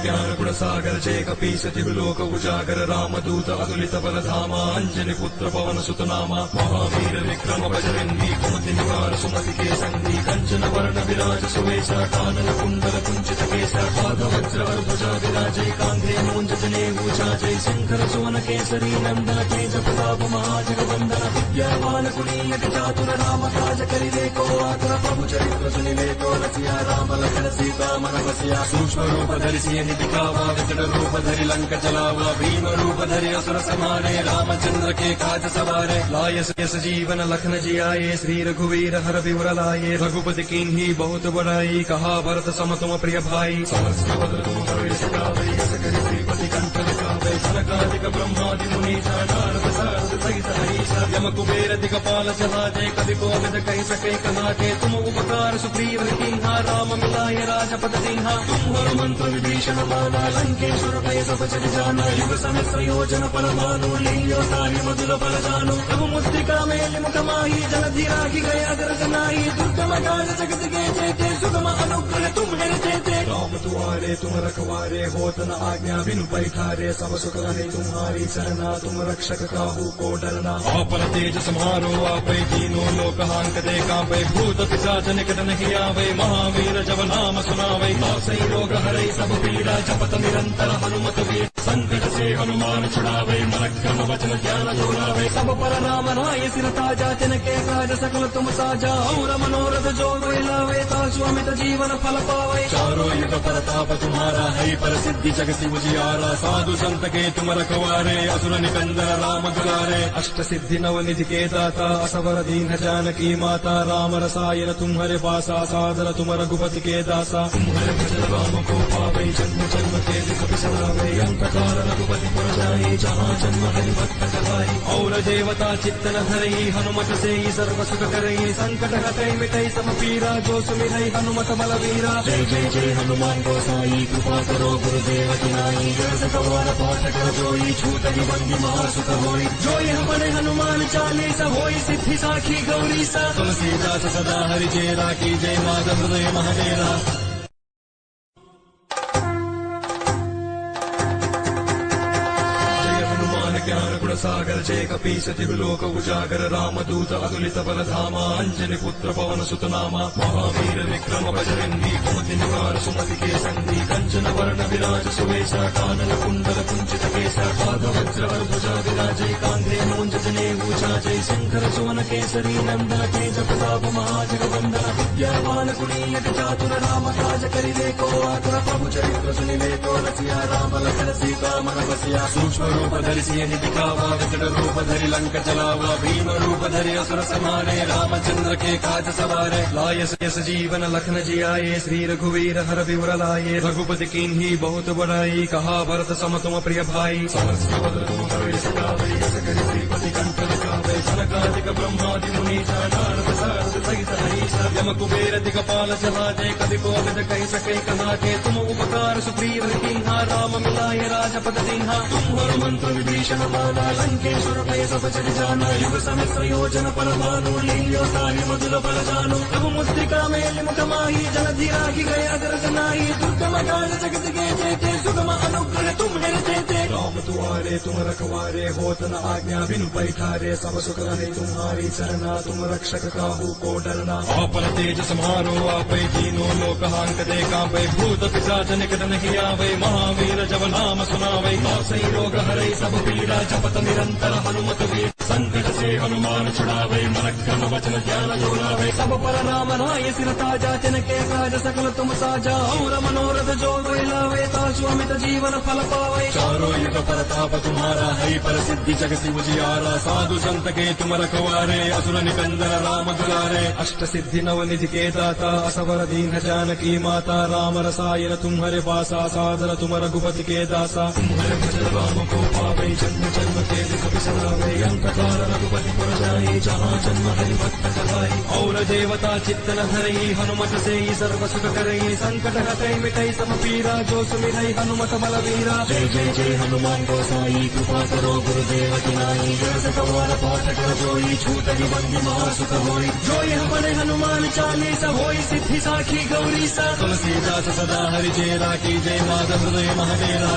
ज्ञान गुण सागर जय कपीस तिहु लोक उजागर रामदूत अतुलित बल धामा अंजनी पुत्र पवन सुत नामा। महावीर विक्रम बजरंगी कुमति निवार सुमति के संगी कंचन वर्ण विराज सुवेशा कानन कुंडल कुंचित केसा। पाद वज्र भुजा विराजय कांधे मूंज जनेऊ छाजय शंकर सुवन केसरी नंदन तेज प्रताप महाजगवंदन। विद्यावान कुलीन चातुर राम काज करिवे को आतुर प्रभु चरित्र सुनिवे को रसिया राम लखन सीता मन बसिया। सूक्ष्म रूप धरि दिखावा विकट रूप धरि लंक चलावा। भीम रूप धरि असुर संहारे रामचंद्र के काज सवारे। लाय यस जीवन लखन जियाए श्री रघुवीर हर विवर लाए। रघुपति कीन्ही बहुत बड़ाई कहा भरत सम तुम प्रिय भाई। सहस्र बदन तुम कवि सगावे यस करि श्रीपति कंठ लगावे। सनकादिक ब्रह्मादि मुनीसा नारद सारद सहित हरीसा। यम कुबेर दिगपाल चहाते कवि कोविद कहि सके कहाते। तुम उपकार सुग्रीव कीन्हा राम मिलाए राजपद दीन्हा। तुम हनुमंत विभीषण माना लंकेश्वर भय सब जग जाना। युग सहस्र योजन पर भानु लील्यो ताहि मधुर फल जानु। प्रभु मुद्रिका मेलि मुख माही जलधि राखि गया गर्जनाई। दुर्गम काज जगत के जेते सुगम अनुग्रह तुम हेर देते। राम तुम्हारे तुम रखवारे होत न आज्ञा बिनु पैठारे। सब सुख है तुम्हारी सरना तुम रक्षक काहू को डरना। आपन तेज सम्हारो आपै तीनों लोक हांकते कांपै। भूत पिशाच निकट नहीं आवे महावीर जब नाम सुनावे। नासै रोग हरै सब पीड़ा जपत निरंतर हनुमत वीर। संकट से हनुमान छुड़ावे मन क्रम वचन ज्ञान दोहरावे। सब पर राम राय सिर ताजा तिनके काज सकल तुम साजा। और मनोरथ जो कोई लावे तासु अमित जीवन फल पावे। चारों युग प्रताप तुम्हारा है प्रसिद्धि जगति उजियारा। साधु संत के तुम रखवारे असुर निकंदन राम दुलारे। अष्ट सिद्धि नव निधि के दाता असवर दीन जानकी माता। राम रसायन तुम्हारे पासा सादर तुम रघुपति के दासा। तुम्हारे भजन राम को पावे जन्म जन्म के दुख बिसरावे। अंतकाल रघुपति पुर जाए जहाँ जन्म हरि भक्त कहाई। और देवता चित्त न धरई हनुमत से ही सर्व सुख करई संकट हटई मिटई सब पीरा जो सुमिरई हनुमत बलवीरा। जय जय जय हनुमान गोसाई कृपा करो गुरुदेव की नाई। रस कवार पाठ कर जोई छूटई बंदी महासुख होई। जो यह बने हनुमान चालीसा होई सिद्धि साखी गौरी सा। तुलसीदास सदा हरि चेरा की जय माधव हृदय महाडेरा। ज्ञान गुण सागर जय कपीस तिहु लोक उजागर रामदूत अतुलित बल धामा अंजनी पुत्र पवन सुत नामा। महावीर विक्रम बजरंगी कुमति निवार सुमति के संगी कंचन वर्ण विराज सुवेशा कानन कुंडल कुंचित केसा। पाद वज्र भुजा विराजय कांधे मूंज जनेऊ छाजय शंकर सुवन केसरी नंदन तेज प्रताप महाजगवंदन। विद्यावान कुलीन चातुर राम काज करिवे को आतुर प्रभु चरित्र सुनिवे को रसिया राम लखन सीता मन बसिया। सूक्ष्म रूप धरि दिखावा विकट रूप धरि लंक चलावा। भीम रूप धरि असुर संहारे रामचंद्र के काज सवारे। लाय यस जीवन लखन जियाए श्री रघुवीर हर विवर लाए। रघुपति कीन्ही बहुत बड़ाई कहा भरत सम तुम प्रिय भाई। सहस्र बदन तुम कवि सगावे यस करि श्रीपति कंठ लगावे। सनकादिक ब्रह्मादि मुनीसा नारद सारद सहित हरीसा। यम कुबेर दिगपाल चहाते कवि कोविद कहि सके कहाते। तुम उपकार सुग्रीव कीन्हा राम मिलाए राजपद दीन्हा। तुम हनुमंत विभीषण माना लंकेश्वर भय सब जग जाना। युग सहस्र योजन पर भानु लील्यो ताहि मधुर फल जानु। प्रभु मुद्रिका मेलि मुख माही जलधि राखि गया गर्जनाई। दुर्गम काज जगत के जेते सुगम अनुग्रह तुम हेर देते। राम तुम्हारे तुम रखवारे होत न आज्ञा बिनु पैठारे। सब सुख है तुम्हारी सरना तुम रक्षक काहू को डरना। आपन तेज सम्हारो आपै तीनों लोक हांकते कांपै। भूत पिशाच निकट नहीं आवे महावीर जब नाम सुनावे। नासै रोग हरै सब पीड़ा जपत निरंतर हनुमत वीर। संकट से हनुमान छुड़ावे मन क्रम वचन ध्यान जोड़ावे सब पर राम राय सिर ताजा तिनके काज सकल तुम साजा और मनोरथ जो कोई लावे तासु अमित जीवन फल पावे चारों युग परताप तुम्हारा है पर सिद्धि जगति उजियारा साधु संत के तुम रखवारे असुर निकंदन राम दुलारे अष्ट सिद्धि नव निधि के दाता असवर दीन जानकी माता राम रसायन तुम्हारे पासा सादर तुम रघुपति के दासा तुम्हारे भजन राम को पावे जन्म जन्म के दुख बिसरावे अंत काल रघुपति पुर जाए जहाँ जन्म हरि भक्त कहाई और देवता चित्तन धरई हनुमत से ही सर्व सुख करई संकट हटई मिटई सब पीरा जो सुमिरई हनुमत बलवीरा जय जय जय हनुमान गोसाई कृपा करो गुरुदेव की नाई जय सवार पाठ कर जोई छूट बंदी महासुख होई जो यह बड़े हनुमान चालीसा होई सिद्धि साखी गौरी सा तुलसीदास सदा हरि चेरा की जय माधव हृदय महाडेरा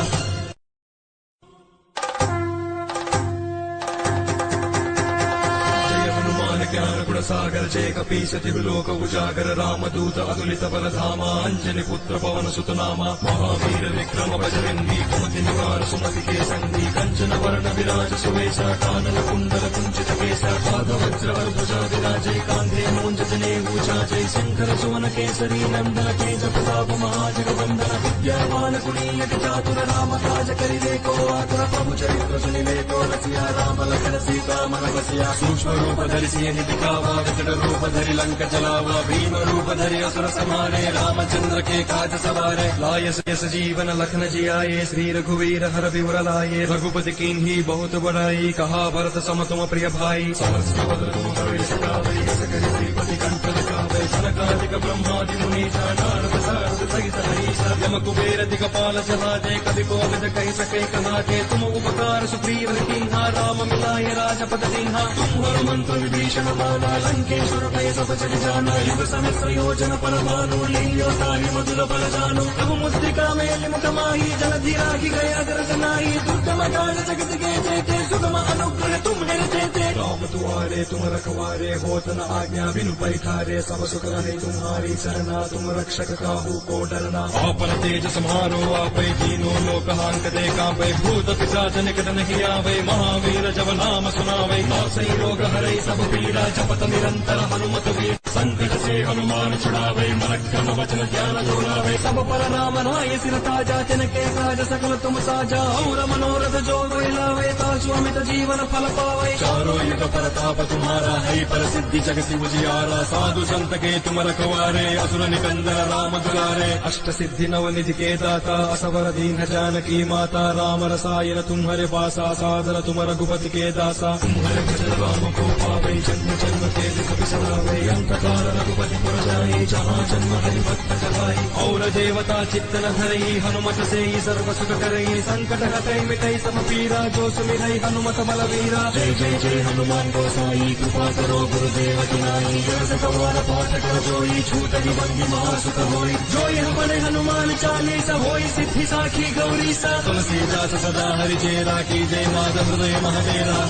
ज्ञान गुण सागर जय कपीस तिलोक उजागर रामदूत अतुलित बल धामा अंजनी पुत्र पवन सुत नामा महावीर विक्रम बजरंगी कुमति निवार सुमति के संगी कंचन वर्ण विराज सुवेश कानन कुंडल कुंचित केश पाद वज्र ध्वजा विराजय कांधे मूंज जनेऊ जय शंकर सुवन केसरी नंदन तेज प्रताप महाजगवंदन विद्यावान गुणीयक चातुर राम काज करिवे को आतुर प्रभु चरित्र सुनिवे को रसिया राम लखन सीता मन बसिया सूक्ष्म रूप धरि दिखावा विकट रूप धरि लंक चलावा भीम रूप धरि असुर संहारे रामचंद्र के काज सवारे लाय यस जीवन लखन जियाए श्री रघुवीर हर विवर लाए रघुपति कीन्ही बहुत बड़ाई कहा भरत सम तुम प्रिय भाई सहस्र बदन तुम कवि सकावे यस करि श्रीपति कंठ दिखावे सनकादिक ब्रह्मादि मुनीसा नारद सारद सहित हरीसा यम कुबेर दिगपाल जहाजे कवि कोविद कहि सके कहाते तुम उपकार सुग्रीव कीन्हा राम मिलाए राजपद दीन्हा तुम हनुमंत विभीषण माना लंकेश्वर भय सब जग जाना युग सहस्र योजन पर भानु लील्यो ताहि मधुर बल जानो प्रभु मुद्रिका मेल मुख माही जलधि रागी गया दर्द नाही दुर्गम काज जगत के जेते सुगम अनुग्रह तुम देते राम दुआरे तुम रखवारे होत न आज्ञा बिनु पैठारे सब सुख रहे तुम्हारी सरना तुम रक्षक काहू को डरना आपन तेज समारो आपै तीनों लोक हांकते कांपै भूत पिशाच निकट नहीं आवे महावीर जब नाम सुनावे नासै रोग हरै सब पीड़ा जपत निरंतर हनुमत वीर संकट से हनुमान छुड़ावे मन क्रम वचन ध्यान जोड़ावे सब पर राम राय सिर ताजा तिनके काज सकल तुम साजा और मनोरथ जो कोई लावे तासु अमित जीवन फल पावे चारों युग परताप तुम्हारा है पर सिद्धि जगति उजियारा साधु संत के तुम रखवारे असुर निकंदन राम दुलारे अष्ट सिद्धि नव निधि के दाता असवर दीन जानकी माता राम रसायन तुम्हारे पासा सादर तुम रघुपति के दासा तुम्हारे भजन राम को पावे जन्म जन्म के दुख बिसरावे अंत काल रघुपति पुर जाए जहाँ जन्म हरि भक्त कहाई और देवता चित्तन धरई हनुमत से ही सर्व सुख करई संकट हटई मिटई सब पीरा जो सुमिरई हनुमत बलवीरा जय जय जय हनुमान गोसाई कृपा करो गुरुदेव की नाई जय सवार पाठ कर जोई छूट बंदी महासुख होई जो यह बड़े हनुमान चालीसा होई सिद्धि साखी गौरी सा तुलसीदास सदा हरि चेरा की जय माधव हृदय महाडेरा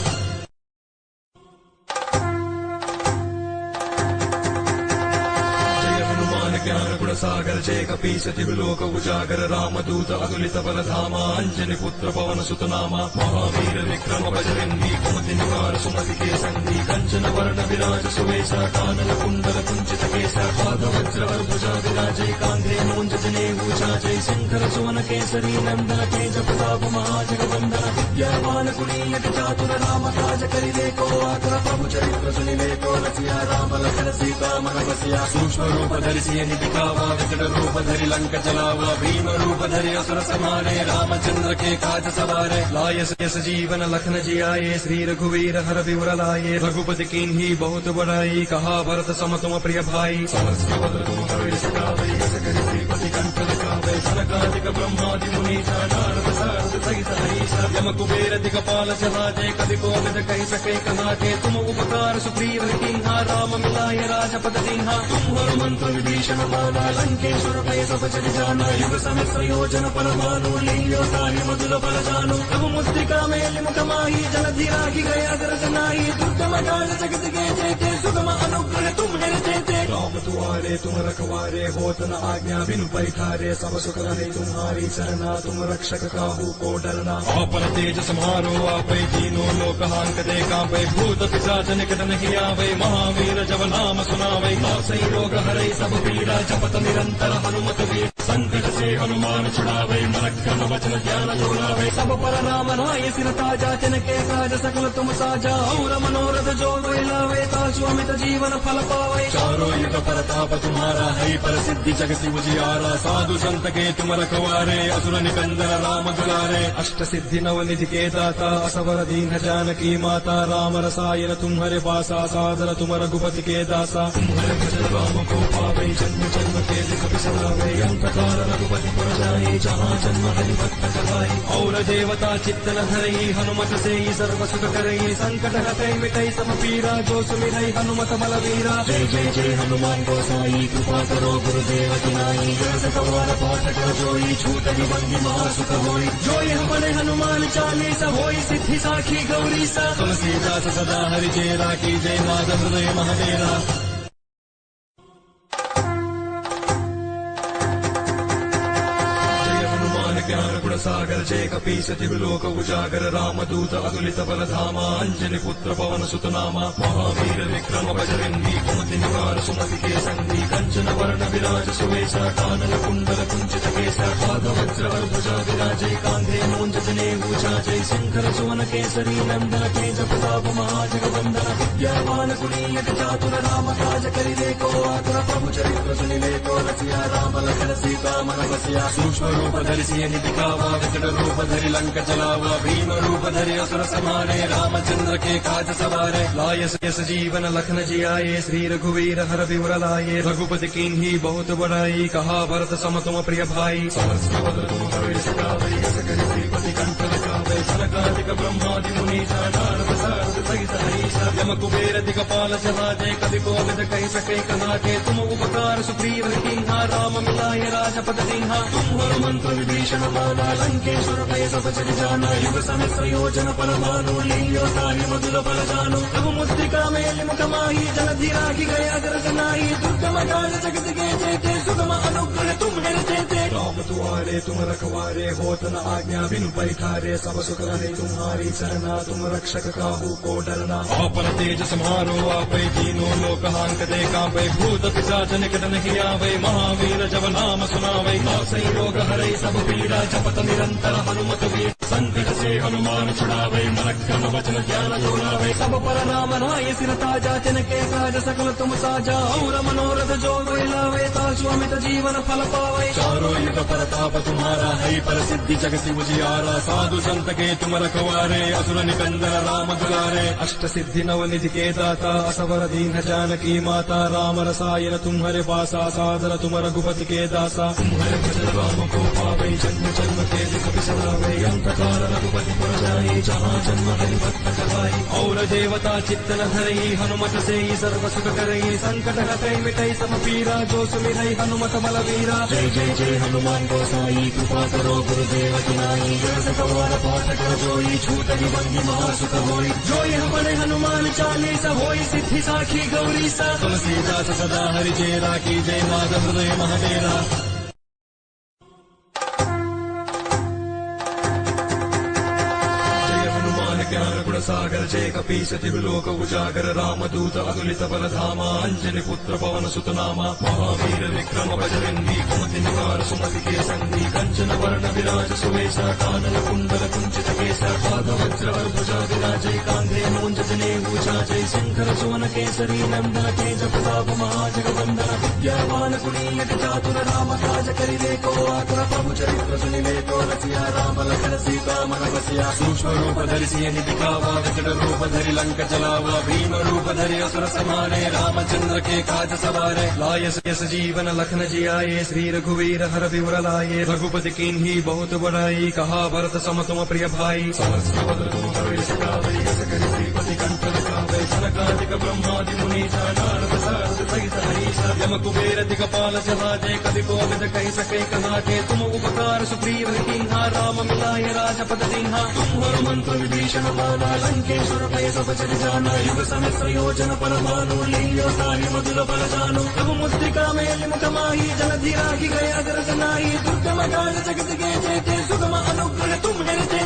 ज्ञान गुण सागर जय कपीस तिलोक उजागर रामदूत अतुलित बल धामा अंजनी पुत्र पवन सुत नामा महावीर विक्रम बजरंगी कुमति निवार सुमति के संगी कंचन वर्ण विराज सुवेश कानन कुंडल कुंचित केश पाद वज्र ध्वजा विराजय कांधे मूंज जनेऊ जय शंकर सुवन केसरी नंदन तेज प्रताप महाजगवंदन विद्यावान गुणीयक चातुर राम काज करिवे को आतुर प्रभु चरित्र सुनिवे को रसिया राम लखन सीता मन बसिया सूक्ष्म रूप धरि दिखावा विकट रूप धरि लंक चलावा भीम रूप धरि असुर संहारे रामचंद्र के काज सवारे लाय यस जीवन लखन जियाए श्री रघुवीर हर विवर लाए रघुपति कीन्ही बहुत बड़ाई कहा भरत सम तुम प्रिय भाई सहस्र बदन तुम कवि सकावे यस करि श्रीपति कंठ दिखावे सनकादिक ब्रह्मादि मुनीसा नारद सारद सहित हरीसा यम कुबेर दिगपाल जहाजे कवि कोविद कहि सके कहाते तुम उपकार सुग्रीव कीन्हा राम मिलाए राजपद दीन्हा तुम हनुमंत विभीषण माना लंकेश्वर भय सब जग जाना युग सहस्र योजन पर भानु लील्यो ताहि मधुर बल जानो प्रभु मुद्रिका मेल मुख माही जलधि रागी गया दर्द नाही दुर्गम काज जगत के जेते सुगम अनुग्रह तुम देते राम दुआरे तुम रखवारे होत न आज्ञा बिनु पैठारे सब सुख रहे तुम्हारी सरना तुम रक्षक काहू को डरना। आपन तेज समारो आपै तीनों लोक हांकते कांपै भूत पिशाच निकट नहीं आवे महावीर जब नाम सुनावे नासै रोग हरै सब पीड़ा जपत निरंतर हनुमत वीर संकट से हनुमान छुड़ावे मन क्रम वचन ज्ञान जोड़ावे सब पर राम राय सिर ताजा तिनके काज सकल तुम साजा और मनोरथ जो कोई लावे तासु अमित जीवन फल पावे चारों युग प्रताप तुम्हारा है प्रसिद्धि जगति उजियारा साधु संत के तुम रखवारे असुर निकंदन राम दुलारे अष्ट सिद्धि नव निधि के दाता असवर दीन जानकी माता राम रसायन तुम्हारे पासा सादर तुम रघुपति के दासा तुम्हारे भजन राम को पावे जन्म जन्म के दुख बिसरावे अंत काल रघुपति पुर जाए जहाँ जन्म हरि भक्त कहाए और देवता चित्तन धरई हनुमत से ही सर्व सुख करई संकट हटई मिटई सब पीरा जो सुमिरई हनुमत बलवीरा जय जय जय हनुमान गोसाई कृपा करो गुरुदेव की नाई सवार पाठ कर जोई छूट बंदी महासुख होई जो यह बने हनुमान चालीसा होई सिद्धि साखी गौरी सा तुलसीदास सदा हरि चेरा की जय माधव हृदय महादेरा। ज्ञान गुण सागर जय कपीस दिवलोक उजागर रामदूत अतुलित बल धामा अंजनी पुत्र पवन सुत नामा महावीर विक्रम बजरंगी कुमति निवार सुमति के संगी कंचन वर्ण विराज सुवेशा कानन कुंडल कुंचित केसा भागवज्र भुजा विराजय कांधे मूंज जनेऊ जय शंकर सुवन केसरी नंदन तेज प्रताप महाजगवंदन विद्यावान गुणीयत चातुर राम काज करिले को आतुर प्रभु चरित्र सुनिले को रसिया राम लखन सीता मन बसिया सूक्ष्म रूप धरि दिखावा विकट रूप धरि लंक चलावा भीम रूप धरि असुर समारे रामचंद्र के काज सवारे लायस यस जीवन लखन जियाए श्री रघुवीर हर विवर लाए रघुपति कीन्ही बहुत बड़ाई कहा भरत सम तुम प्रिय भाई सहस्र तुम कवि सदा श्रीपति कंठ लगावे सनकादिक ब्रह्मादि मुनीसा नारद सारद सहित हरीसा यम कुबेर दिगपाल जहाजे कवि कोविद कहि सके कहाके तुम उपकार सुग्रीव कीन्हा राम मिलाए राजपद दीन्हा तुम हनुमंत्र विभीषण माना लंकेश्वर भय सब जग जाना युग सहस्र योजन पर भानु लील्यो ताहि मधुर बल जानो प्रभु मुद्रिका मेलि मुख माही जलधि राखि गया गर्ज नाही दुर्गम काज जगत के जेते सुगम अनुग्रह तुम निर्जेते राम तुम्हारे तुम रखवारे होत न आज्ञा बिनु पैठारे सब सुख रहे तुम्हारी सरना तुम रक्षक काहू को डरना। आपन तेज समारो आपै तीनों लोक हांकते कांपै भूत पिशाच निकट नहीं आवे महावीर जब नाम सुनावे नासै रोग हरै सब पीड़ा जपत निरंतर हनुमत वीर संकट से हनुमान छुड़ावे मन क्रम वचन ज्ञान जोड़ावे सब पर राम राय सिर ताजा तिनके काज सकल तुम साजा और मनोरथ जो कोई लावे तासु अमित जीवन फल पावे चारों युग प्रताप तुम्हारा है प्रसिद्धि जगति उजियारा साधु संत के तुम रखवारे असुर निकंदन राम दुलारे अष्ट सिद्धि नव निधि के दाता असवर दीन जानकी माता राम रसायन तुम्हारे पासा सादर तुम रघुपति के दासा तुम्हारे भजन राम को पावे जन्म जन्म के दुख बिसरावे अंत काल रघुपति पुर जाए जहाँ जन्म हरि भक्त कहाए और देवता चित्तन धरई हनुमत से ही सर्व सुख करई संकट हटई मिटई सब पीरा जो सुमिरई हनुमत बलवीरा जय जय जय हनुमान गोसाई कृपा करो गुरुदेव की नाई सवार पाठ कर जोई छूट बंदी महासुख होई जो यह बने हनुमान चालीसा होई सिद्धि साखी गौरी सा तुलसीदास सदा हरि चेरा की जय माधव हृदय महादेरा। ज्ञान गुण सागर जय कपीस दिवलोक उजागर रामदूत अतुलित बल धामा अंजनी पुत्र पवन सुत नामा महावीर विक्रम बजरंगी कुमति निवार सुमति के संगी कंचन वर्ण विराज सुवेशा कानन कुंडल कुंचित केसा भागवज्र भुजा विराजय कांधे मूंज जनेऊ जय शंकर सुवन केसरी नंदन तेज प्रताप महाजगवंदन विद्यावान गुणीयत चातुर राम काज करिले को आतुर प्रभु चरित्र सुनिले को रसिया राम लखन सीता मन बसिया सूक्ष्म रूप धरि दिखावा विकट रूप धरि लंक चलावा भीम रूप धरि असुर समारे रामचंद्र के काज सवारे लायस यस जीवन लखन जियाए श्री रघुवीर हर विवर लाए रघुपति कीन्ही बहुत बड़ाई कहा भरत सम तुम प्रिय भाई सहस्र तुम कवि सदा श्रीपति कंठ लगावे सनकादिक ब्रह्मादि मुनीसा नारद सारद सहित हरीसा यम कुबेर दिगपाल जहाजे कवि कोविद कहि सके कहाके तुम उपकार सुग्रीव कीन्हा राम मिलाए राजपद दीन्हा तुम हनुमंत्र विभीषण माना लंकेश्वर भय सब जग जाना युग सहस्र योजन पर भानु लील्यो ताहि मधुर बल जानो प्रभु मुद्रिका मेलि मुख माही जलधि राखि गया गर्ज नाही दुर्गम काज जगत के जेते सुगम अनुग्रह तुम निर्जेते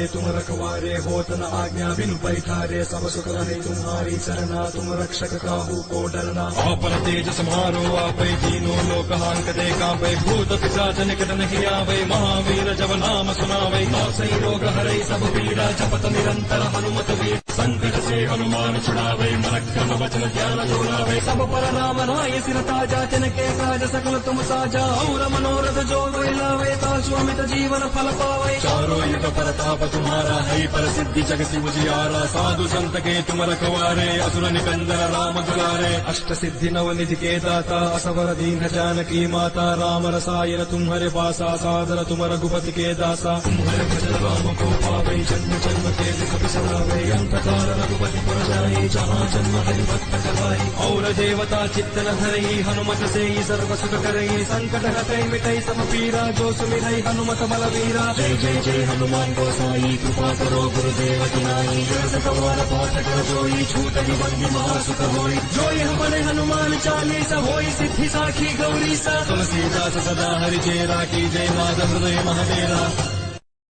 तुम्हारे तुम रखवारे, होत न आज्ञा बिनु पैठारे, सब सुख रहे तुम्हारी सरना, तुम रक्षक काहू को डरना। आपन तेज सम्हारो आपै, तीनों लोक हांकते कांपै, भूत पिशाच निकट नहीं आवे, महावीर जब नाम सुनावे। नासै रोग हरै सब पीड़ा, जपत निरंतर हनुमत वीर, संकट से हनुमान छुड़ावे, मन क्रम वचन ध्यान जोड़ावे। सब पर राम राय सिर ताजा, तिनके काज सकल तुम साजा, और मनोरथ जो कोई लावे, तासु अमित जीवन फल पावे। चारों युग परताप तुम्हारा है, पर सिद्धि जगति उजियारा, साधु संत के तुम रखवारे, असुर निकंदन राम दुलारे। अष्ट सिद्धि नव निधि के दाता, असवर दीन जानकी माता, राम रसायन तुम्हारे पासा, सादर तुम रघुपति के दासा। तुम्हारे भजन राम को पावे, जन्म जन्म के दुख बिसरावे, अंत काल रघुपति पुर जाई, जहाँ जन्म हरि भक्त कहाई। और देवता चित्त न धरई, हनुमत से ही सर्व सुख करई, संकट हटई मिटई सब पीरा, जो सुमिरई हनुमत बलवीरा। जय जय जय हनुमान गोसाई, कृपा करो गुरुदेव की नाई, जो सतवार पाठ कर जोई, छूटई बंदी महासुख होई। जो यह बड़े हनुमान चालीसा, होई सिद्धि साखी गौरी सा, तुलसीदास सदा हरि चेरा, की जय नाद हृदय महडेरा।